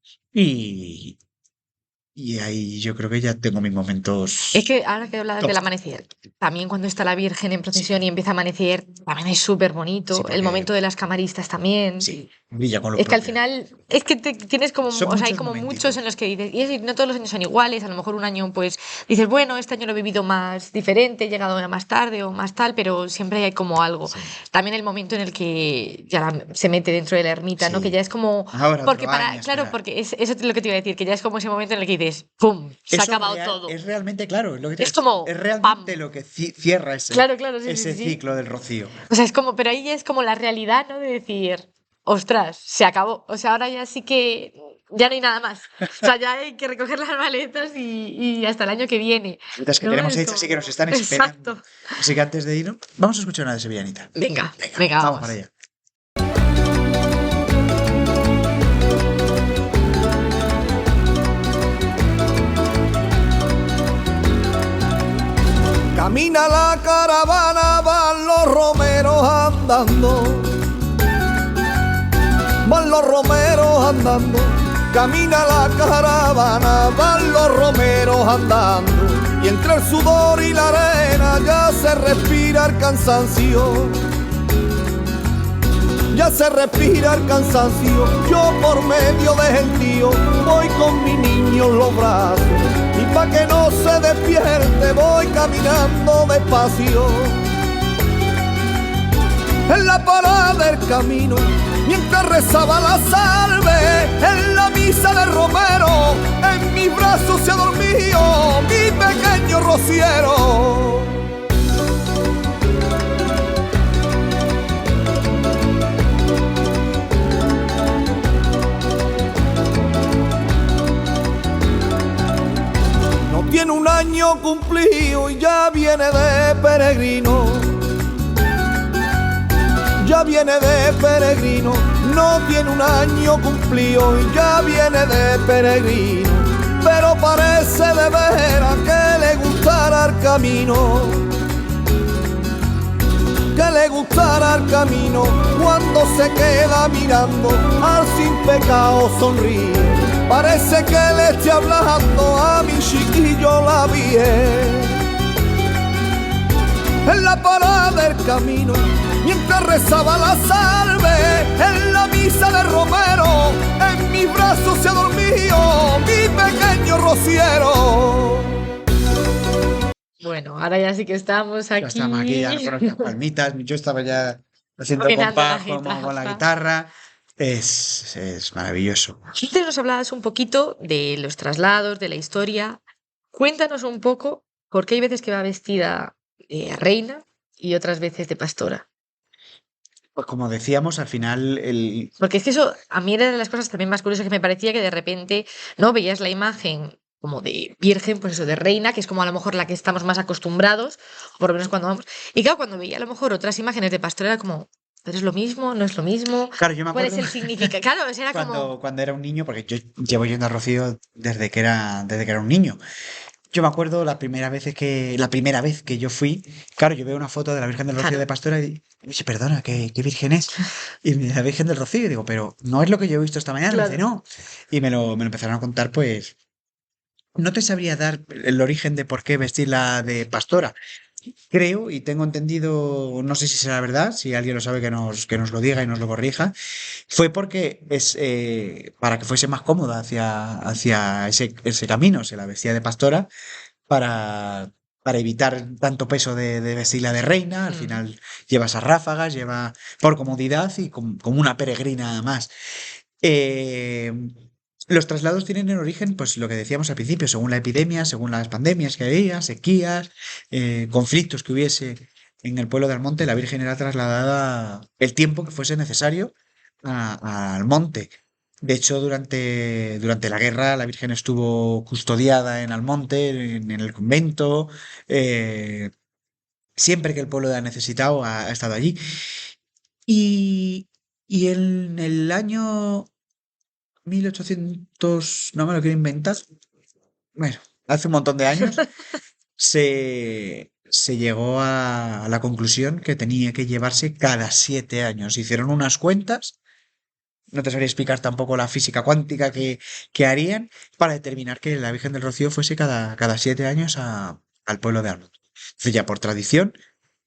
Y ahí yo creo que ya tengo mis momentos. Es que ahora que hablas top. del amanecer, también cuando está la Virgen en procesión y empieza a amanecer, también es súper bonito. Sí, El porque- momento de las camaristas también. Sí, brilla con luz Es que al propia. final, es que tienes como, Son o sea, hay muchos como momentitos. muchos en los que dices, y no todos los años son iguales, a lo mejor un año pues dices, bueno, este año lo he vivido más diferente, he llegado más tarde o más tal, pero siempre hay como algo. Sí. También el momento en el que ya se mete dentro de la ermita, ¿no? Sí. Que ya es como, Ahora porque otro año, claro, espera. porque eso es lo que te iba a decir, que ya es como ese momento en el que dices, ¡pum! Se ha Eso acabado real- todo. Es realmente, claro, es lo que te- Es como, es realmente ¡pam! lo que cierra ese, Claro, claro, sí, ese sí, sí. ciclo del Rocío. O sea, es como, pero ahí ya es como la realidad, ¿no? De decir, ostras, se acabó. O sea, ahora ya sí que ya no hay nada más. O sea, ya hay que recoger las maletas y hasta el año que viene. Citas que ¿no? tenemos Es hechas y que nos están como- esperando. Exacto. Así que antes de irnos, vamos a escuchar una de sevillanita. Venga, Vamos vamos. para allá. Camina la caravana, van los romeros andando. los romeros andando, camina la caravana, van los romeros andando, y entre el sudor y la arena ya se respira el cansancio. Ya se respira el cansancio, yo por medio de gentío voy con mi niño en los brazos, y pa' que no se despierte voy caminando despacio. En la parada del camino, mientras rezaba la salve, en la misa del romero, en mis brazos se ha dormido mi pequeño rociero. No tiene un año cumplido y ya viene de peregrino. Ya viene de peregrino, no tiene un año cumplido y ya viene de peregrino, pero parece de veras que le gustará el camino, que le gustará el camino, cuando se queda mirando al sin pecado sonríe, parece que le esté hablando a mi chiquillo la vie. En la parada del camino, mientras rezaba la salve, en la misa de romero, en mis brazos se ha dormido mi pequeño rociero. Bueno, ahora ya sí que estamos aquí. Ya estamos aquí, ya con las palmitas. Yo estaba ya haciendo Dominando la compás con la guitarra. guitarra. Es maravilloso. Antes nos hablabas un poquito de los traslados, de la historia. Cuéntanos un poco por qué hay veces que va vestida de reina y otras veces de pastora. Pues como decíamos, al final Porque es que eso a mí era de las cosas también más curiosas que me parecía, que de repente no veías la imagen como de virgen, pues eso, de reina, que es como a lo mejor la que estamos más acostumbrados, o por lo menos cuando vamos. Y claro, cuando veía a lo mejor otras imágenes de pastora era como, ¿pero es lo mismo? ¿No es lo mismo? Claro, yo me ¿Cuál es acuerdo el significado? Claro, o sea, era como... cuando era un niño, porque yo llevo yendo a Rocío desde que era un niño. Yo me acuerdo la primera vez que yo fui, claro, yo veo una foto de la Virgen del Rocío Claro. de Pastora y dice, perdona, ¿qué virgen es? Y me dice, la Virgen del Rocío, y digo, pero no es lo que yo he visto esta mañana. Claro. Me dice, no. Y me lo empezaron a contar, pues, no te sabría dar el origen de por qué vestirla de pastora. Creo y tengo entendido, no sé si será verdad, si alguien lo sabe que nos lo diga y nos lo corrija, fue porque para que fuese más cómoda hacia ese camino, se la vestía de pastora para evitar tanto peso de vestirla de reina, al final lleva esas ráfagas, lleva por comodidad y como una peregrina más. Eh, los traslados tienen en origen, pues lo que decíamos al principio, según la epidemia, según las pandemias que había, sequías, conflictos que hubiese en el pueblo de Almonte, la Virgen era trasladada el tiempo que fuese necesario al monte. De hecho, durante la guerra, la Virgen estuvo custodiada en Almonte, en el convento. Siempre que el pueblo la ha necesitado, ha estado allí. Y, y en el año 1800, no me lo quiero inventar, bueno, hace un montón de años, se llegó a la conclusión que tenía que llevarse cada 7 años. Hicieron unas cuentas, no te sabría explicar tampoco la física cuántica que harían para determinar que la Virgen del Rocío fuese cada 7 años al pueblo de Almonte. Entonces ya por tradición,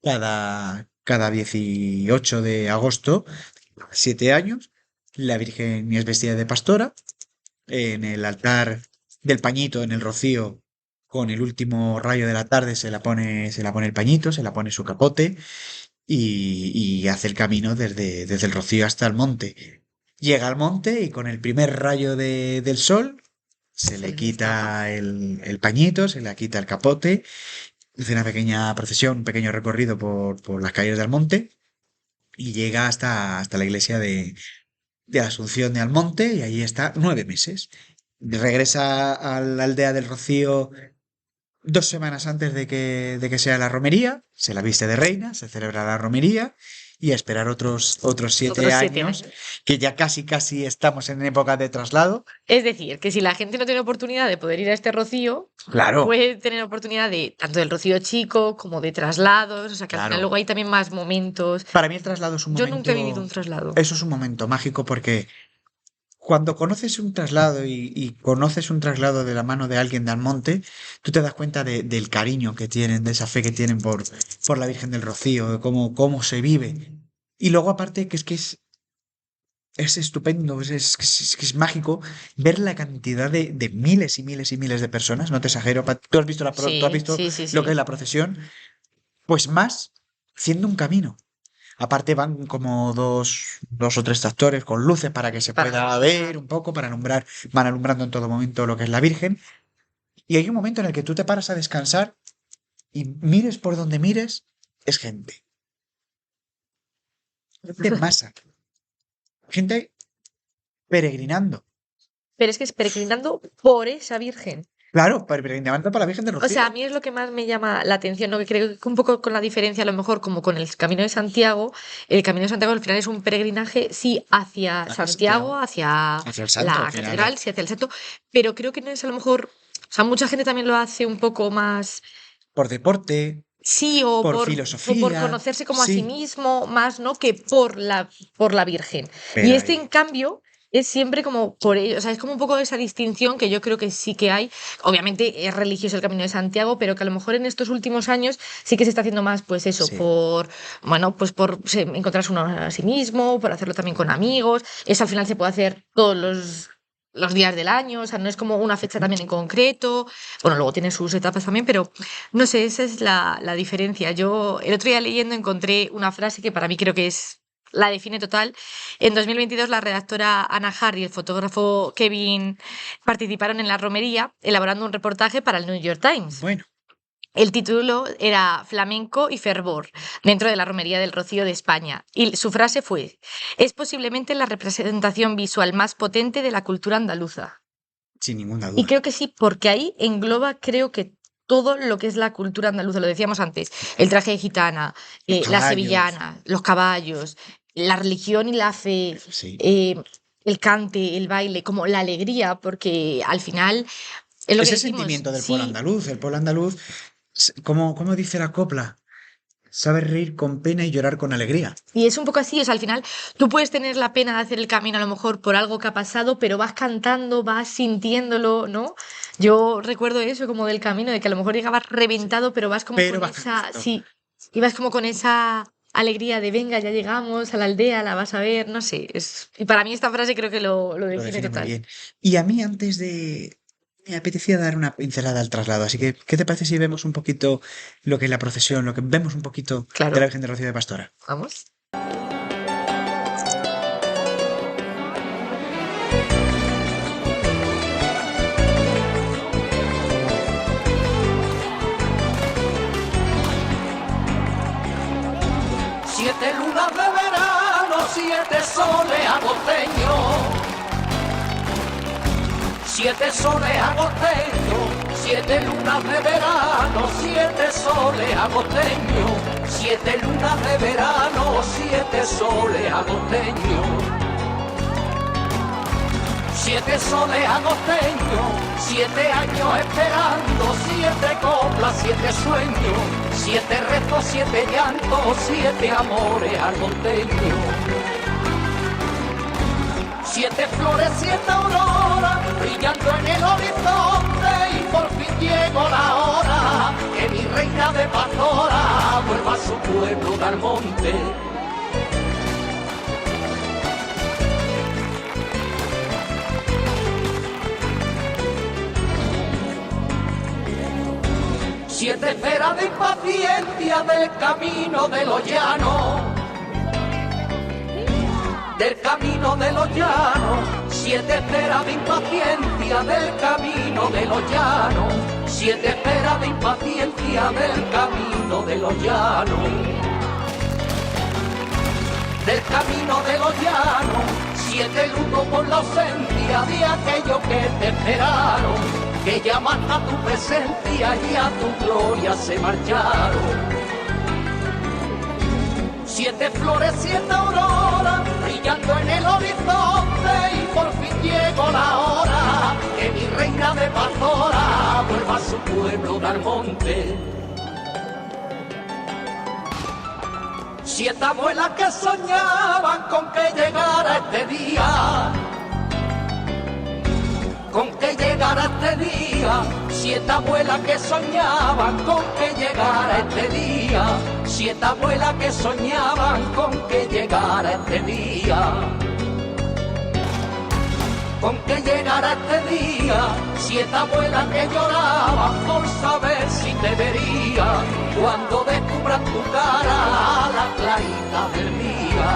cada 18 de agosto, 7 años, la Virgen es vestida de pastora, en el altar del pañito, en el rocío, con el último rayo de la tarde se la pone el pañito, se la pone su capote y hace el camino desde el rocío hasta el monte. Llega al monte y con el primer rayo del sol se le quita el pañito, se le quita el capote, hace una pequeña procesión, un pequeño recorrido por las calles del monte y llega hasta la iglesia de la Asunción de Almonte y allí está 9 meses. Regresa a la aldea del Rocío 2 semanas antes de que sea la romería, se la viste de reina, se celebra la romería y a esperar otros 7 Otros 7 años, años. que ya casi estamos en época de traslado. Es decir, que si la gente no tiene oportunidad de poder ir a este rocío, Claro, puede tener oportunidad de tanto del rocío chico como de traslados, o sea que al Claro. final luego hay también más momentos. para mí el traslado es un Yo momento... nunca he vivido un traslado. Eso es un momento mágico porque Cuando conoces un traslado y conoces un traslado de la mano de alguien de Almonte, tú te das cuenta del cariño que tienen, de esa fe que tienen por la Virgen del Rocío, de cómo se vive. Y luego aparte es estupendo, es mágico ver la cantidad de miles y miles y miles de personas, no te exagero, tú has visto, tú has Sí, visto sí, sí, lo que sí. es la procesión, pues más haciendo un camino. Aparte van como dos o tres tractores con luces para que se Para pueda ver un poco, para alumbrar, van alumbrando en todo momento lo que es la Virgen. Y hay un momento en el que tú te paras a descansar y mires por donde mires, es gente. Gente en masa. Gente peregrinando. Pero es que es peregrinando por esa Virgen. Claro, peregrinando para la Virgen del O sea, a Rocío. mí es lo que más me llama la atención, ¿no? Que creo que un poco con la diferencia, a lo mejor, como con el Camino de Santiago, el Camino de Santiago al final es un peregrinaje, sí, hacia Hacia Santiago, Santiago, hacia hacia el santo la al final. catedral, sí, hacia el santo, pero creo que no es a lo mejor, o sea, mucha gente también lo hace un poco más, Por deporte, sí, por o por filosofía. conocerse como a sí Sí. mismo, más, ¿no? Que por la Virgen. Pero Y este, ahí. en cambio, es siempre como por ello, o sea, es como un poco esa distinción que yo creo que sí que hay. Obviamente es religioso el Camino de Santiago, pero que a lo mejor en estos últimos años sí que se está haciendo más, pues eso, Sí. bueno, pues por encontrarse uno a sí mismo, por hacerlo también con amigos. Eso al final se puede hacer todos los días del año, o sea, no es como una fecha también en concreto. Bueno, luego tiene sus etapas también, pero no sé, esa es la diferencia. Yo el otro día leyendo encontré una frase que para mí creo que la define total. En 2022 la redactora Anna Harry y el fotógrafo Kevin participaron en la romería elaborando un reportaje para el New York Times. Bueno, El título era Flamenco y fervor dentro de la romería del Rocío de España. Y su frase fue: es posiblemente la representación visual más potente de la cultura andaluza. sin ninguna Y duda. creo que sí, porque ahí engloba, creo que todo lo que es la cultura andaluza, lo decíamos antes, el traje de gitana, Los la caballos. sevillana, los caballos, la religión y la fe, Sí. el cante, el baile, como la alegría, porque al final es lo que Ese decimos, sentimiento del pueblo sí, andaluz. El pueblo andaluz, ¿cómo dice la copla? Sabe reír con pena y llorar con alegría. y es un poco así, o sea, al final tú puedes tener la pena de hacer el camino a lo mejor por algo que ha pasado, pero vas cantando, vas sintiéndolo, ¿no? Yo recuerdo eso como del camino, de que a lo mejor llegabas reventado, pero vas como Pero con vas esa, cantando. sí, y vas como con esa alegría de venga, ya llegamos a la aldea, la vas a ver, no sé, y para mí esta frase creo que lo Lo define define muy total. bien. Y a mí antes de... Me apetecía dar una pincelada al traslado, así que ¿qué te parece si vemos un poquito lo que es la procesión, lo que vemos un poquito de la Claro, Virgen de Rocío de Pastora? vamos. Siete lunas de verano, siete soles agosteños. Siete soles agosteños, siete lunas de verano, siete soles agosteños. Siete lunas de verano, siete soles agosteños. Siete soles agosteños, 7 años esperando, 7 coplas, 7 sueños, 7 rezos, 7 llantos, 7 amores agosteños. 7 flores, 7 auroras, brillando en el horizonte, y por fin llegó la hora que mi reina de pastora vuelva a su pueblo del monte. Siete esferas de impaciencia del camino de los llanos, del camino de los llanos. Siete esferas de impaciencia del camino de los llanos, siete esferas de impaciencia del camino de los llanos. Del camino de los llanos, 7 lutos por la ausencia de aquellos que te esperaron, que llaman a tu presencia y a tu gloria se marcharon. 7 flores, 7 auroras, brillando en el horizonte, y por fin llegó la hora que mi reina de pastora vuelva a su pueblo del monte. 7 abuelas que soñaban con que llegara este día, siete abuelas que soñaban con que llegara este día, siete abuelas que soñaban con que llegara este día. Con que llegara este día, siete abuelas que lloraban por saber si te vería, cuando descubran tu cara a la clarita del día.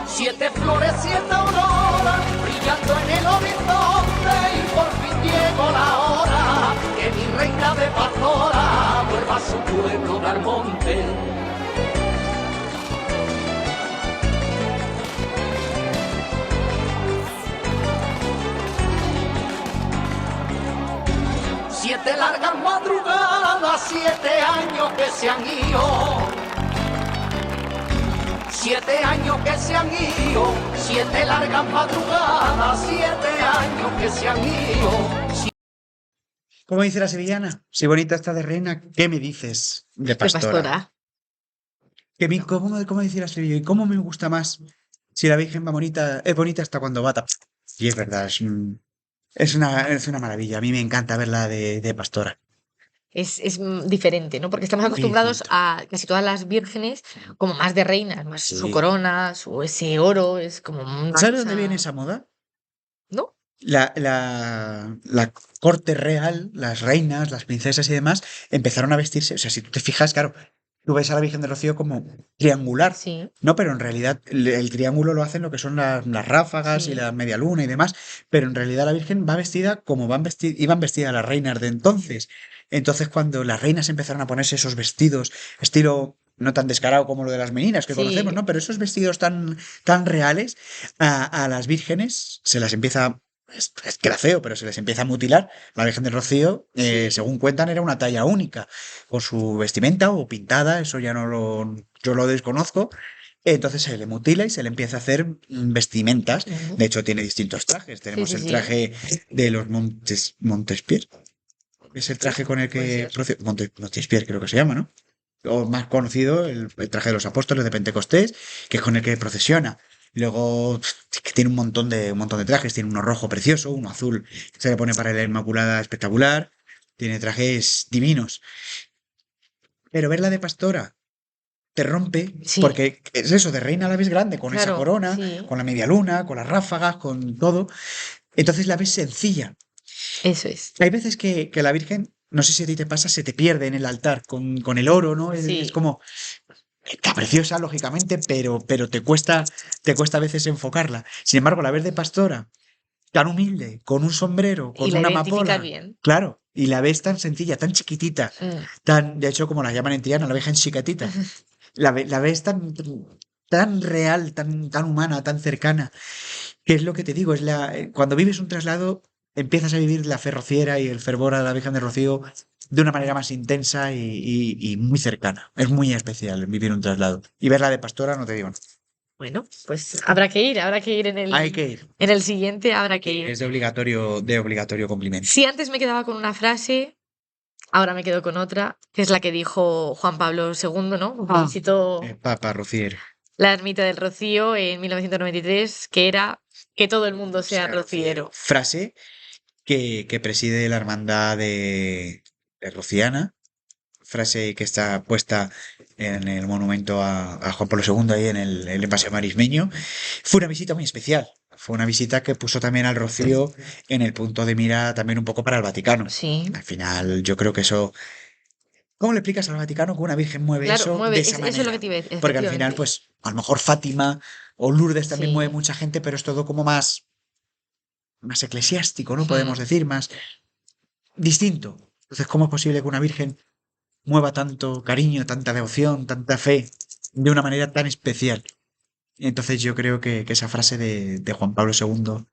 Siete flores, siete auroras, brillando en el horizonte, y por fin llegó la hora que mi reina de pastora vuelva a su pueblo de Almonte. Siete largas madrugadas, 7 años que se han ido. 7 años que se han ido, 7 largas madrugadas, 7 años que se han ido. ¿Cómo dice la sevillana? Si bonita está de reina, ¿qué me dices de pastora? ¿Cómo dice la sevillana? ¿Y cómo me gusta más si la Virgen va bonita, es bonita hasta cuando bata? Y es verdad, es una maravilla. A mí me encanta verla de pastora. Es diferente, ¿no? Porque estamos acostumbrados a casi todas las vírgenes como más de reinas, más su corona, ese oro, es como una ¿Sabes de cosa- dónde viene esa moda? ¿No? La corte real, las reinas, las princesas y demás, empezaron a vestirse. O sea, si tú te fijas, claro, tú ves a la Virgen del Rocío como triangular. Sí. No, pero en realidad el triángulo lo hacen lo que son las ráfagas y la media luna y demás. Pero en realidad la Virgen va vestida como iban vestidas las reinas de entonces. Entonces, cuando las reinas empezaron a ponerse esos vestidos, estilo no tan descarado como lo de las meninas que Sí. conocemos, ¿no? Pero esos vestidos tan reales, a las vírgenes se las empieza. Que era feo, pero se les empieza a mutilar. La Virgen del Rocío, según cuentan, era una talla única, con su vestimenta o pintada, eso ya yo lo desconozco. Entonces se le mutila y se le empieza a hacer vestimentas. Ujú. De hecho, tiene distintos trajes. Tenemos sí, el sí. traje de los Montesquieu. Es el traje con el que Montesquieu creo que se llama, ¿no? O más conocido, el traje de los apóstoles de Pentecostés, que es con el que procesiona. Luego, que tiene un montón de trajes. Tiene uno rojo precioso, uno azul que se le pone para la Inmaculada espectacular. Tiene trajes divinos. Pero verla de pastora te rompe, Sí. porque es eso, de reina la ves grande, con esa Claro, corona, sí. con la media luna, con las ráfagas, con todo. Entonces la ves sencilla. Eso es. Hay veces que la Virgen, no sé si a ti te pasa, se te pierde en el altar con el oro, ¿no? Sí. Es como. Está preciosa, lógicamente, pero te cuesta a veces enfocarla. Sin embargo, la ves de pastora, tan humilde, con un sombrero, con Y la una identificas amapola. bien. Claro, y la ves tan sencilla, tan chiquitita, de hecho, como la llaman en Triana, la Virgen chiquitita. La ves tan real, tan humana, tan cercana. Que es lo que te digo, cuando vives un traslado, empiezas a vivir la fe rociera y el fervor a la Virgen de Rocío de una manera más intensa y muy cercana. Es muy especial vivir un traslado. Y verla de pastora, no te digo. Bueno, pues habrá que ir Hay que ir. en el siguiente, habrá que ir. Es de obligatorio cumplimiento. Si antes me quedaba con una frase, ahora me quedo con otra, que es la que dijo Juan Pablo II, ¿no? Cuando visitó Papa Rociero. la ermita del Rocío en 1993, que era que todo el mundo sea rociero. Frase que preside la hermandad de Rociana. Frase que está puesta en el monumento a Juan Pablo II, ahí en el Paseo Marismeño. Fue una visita muy especial. Fue una visita que puso también al Rocío en el punto de mira también un poco para el Vaticano. Sí. Al final, yo creo que eso. ¿Cómo le explicas al Vaticano que una virgen mueve Claro, eso mueve, de esa eso manera? es lo que te iba a decir, Porque al final, efectivamente. pues, a lo mejor Fátima o Lourdes también Sí. mueve mucha gente, pero es todo como más eclesiástico, ¿no? Podemos decir, más distinto. Entonces, ¿cómo es posible que una virgen mueva tanto cariño, tanta devoción, tanta fe de una manera tan especial? Y entonces yo creo que esa frase de Juan Pablo II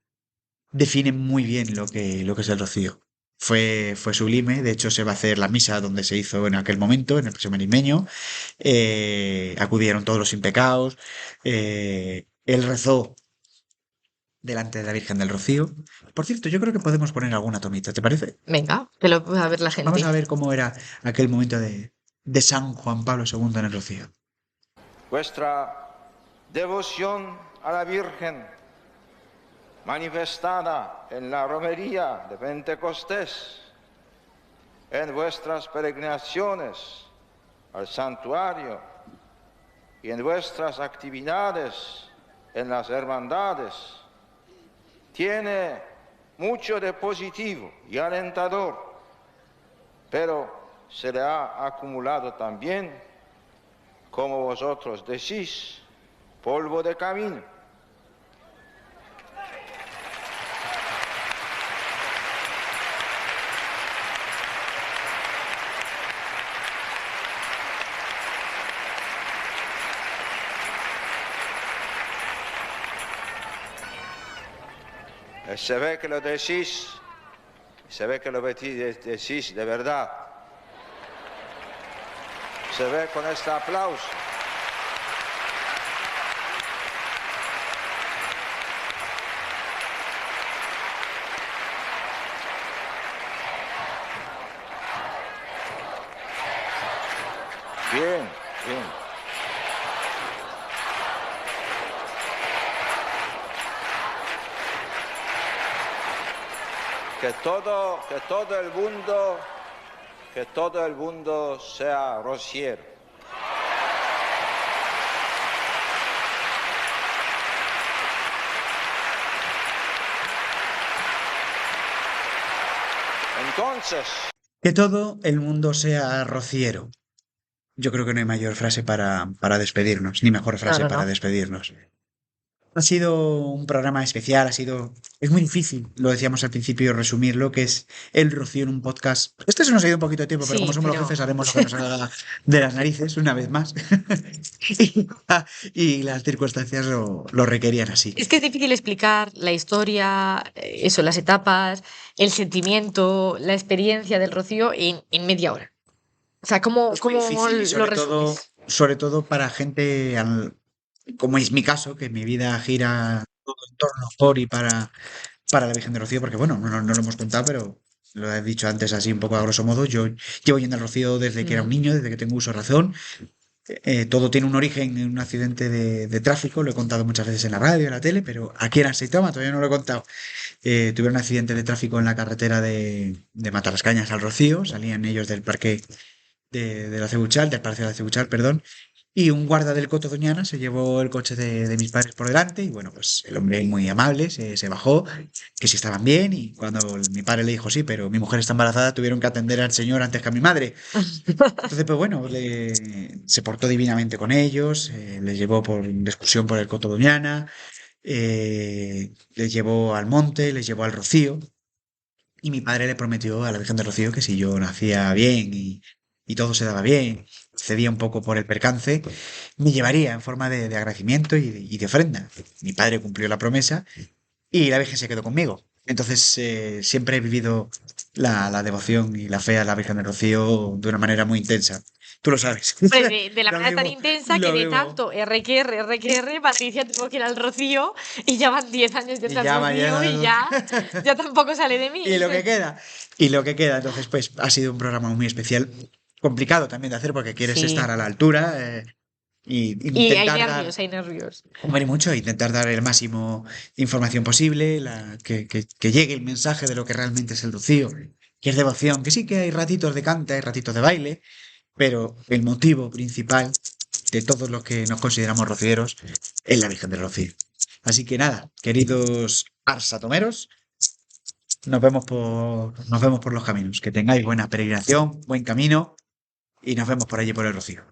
define muy bien lo que es el Rocío. Fue sublime, de hecho se va a hacer la misa donde se hizo en aquel momento, en el Paseo Marismeño. Acudieron todos los impecados. Él rezó delante de la Virgen del Rocío. Por cierto, yo creo que podemos poner alguna tomita, ¿te parece? Venga, que lo pueda ver la gente. Vamos a ver cómo era aquel momento de San Juan Pablo II en el Rocío. Vuestra devoción a la Virgen manifestada en la romería de Pentecostés, en vuestras peregrinaciones al santuario y en vuestras actividades en las hermandades, tiene mucho de positivo y alentador, pero se le ha acumulado también, como vosotros decís, polvo de camino. Se ve que lo decís, decís de verdad. Se ve con este aplauso. Bien, bien. Que todo el mundo sea rociero. Entonces, Que todo el mundo sea rociero. Yo creo que no hay mayor frase para despedirnos, ni mejor frase No, para no. despedirnos. Ha sido un programa especial, es muy difícil, lo decíamos al principio, resumir lo que es el Rocío en un podcast. Este se nos ha ido un poquito de tiempo, pero como Sí, somos los pero jefes haremos lo que nos salga de las narices, una vez más. Y las circunstancias lo requerían así. es que es difícil explicar la historia, eso, las etapas, el sentimiento, la experiencia del Rocío en media hora. O sea, ¿cómo, Es muy cómo difícil y lo resumes? sobre todo para gente como es mi caso, que mi vida gira todo en torno por y para la Virgen del Rocío, porque bueno, no lo hemos contado, pero lo he dicho antes así un poco a grosso modo. Yo llevo yendo al Rocío desde que era un Ujú. niño, desde que tengo uso de razón. Todo tiene un origen en un accidente de tráfico, lo he contado muchas veces en la radio, en la tele, pero aquí en Aseitoma todavía no lo he contado. Tuvieron un accidente de tráfico en la carretera de Matalascañas al Rocío, salían ellos del parque de la Cebuchal, del Palacio de la Cebuchal, perdón, y un guarda del Coto Doñana se llevó el coche de mis padres por delante y bueno, pues el hombre muy amable se bajó, que si estaban bien y cuando mi padre le dijo sí, pero mi mujer está embarazada, tuvieron que atender al señor antes que a mi madre. Entonces, pues bueno, se portó divinamente con ellos, les llevó de excursión por el Coto Doñana, les llevó al monte, les llevó al Rocío. Y mi padre le prometió a la Virgen del Rocío que si yo nacía bien y todo se daba bien, cedía un poco por el percance, me llevaría en forma de agradecimiento y de ofrenda. Mi padre cumplió la promesa y la Virgen se quedó conmigo. Entonces siempre he vivido la devoción y la fe a la Virgen del Rocío de una manera muy intensa. Tú lo sabes. Hombre, de la Lo manera tan mismo, intensa que lo de mismo. tanto RQR, Patricia tuvo que ir al Rocío y ya van 10 años Y yendo al ya Rocío y mañana. ya tampoco sale de mí. Y lo que queda. Y lo que queda. Entonces, pues ha sido un programa muy especial. Complicado también de hacer porque quieres Sí. estar a la altura y Y hay intentar dar. nervios, hay nervios. Hombre, mucho, intentar dar el máximo de información posible, que llegue el mensaje de lo que realmente es el Rocío, que es devoción, que sí que hay ratitos de cante, hay ratitos de baile, pero el motivo principal de todos los que nos consideramos rocieros es la Virgen del Rocío. Así que nada, queridos arsatomeros, nos vemos por los caminos. Que tengáis buena peregrinación, buen camino y nos vemos por allí por el Rocío.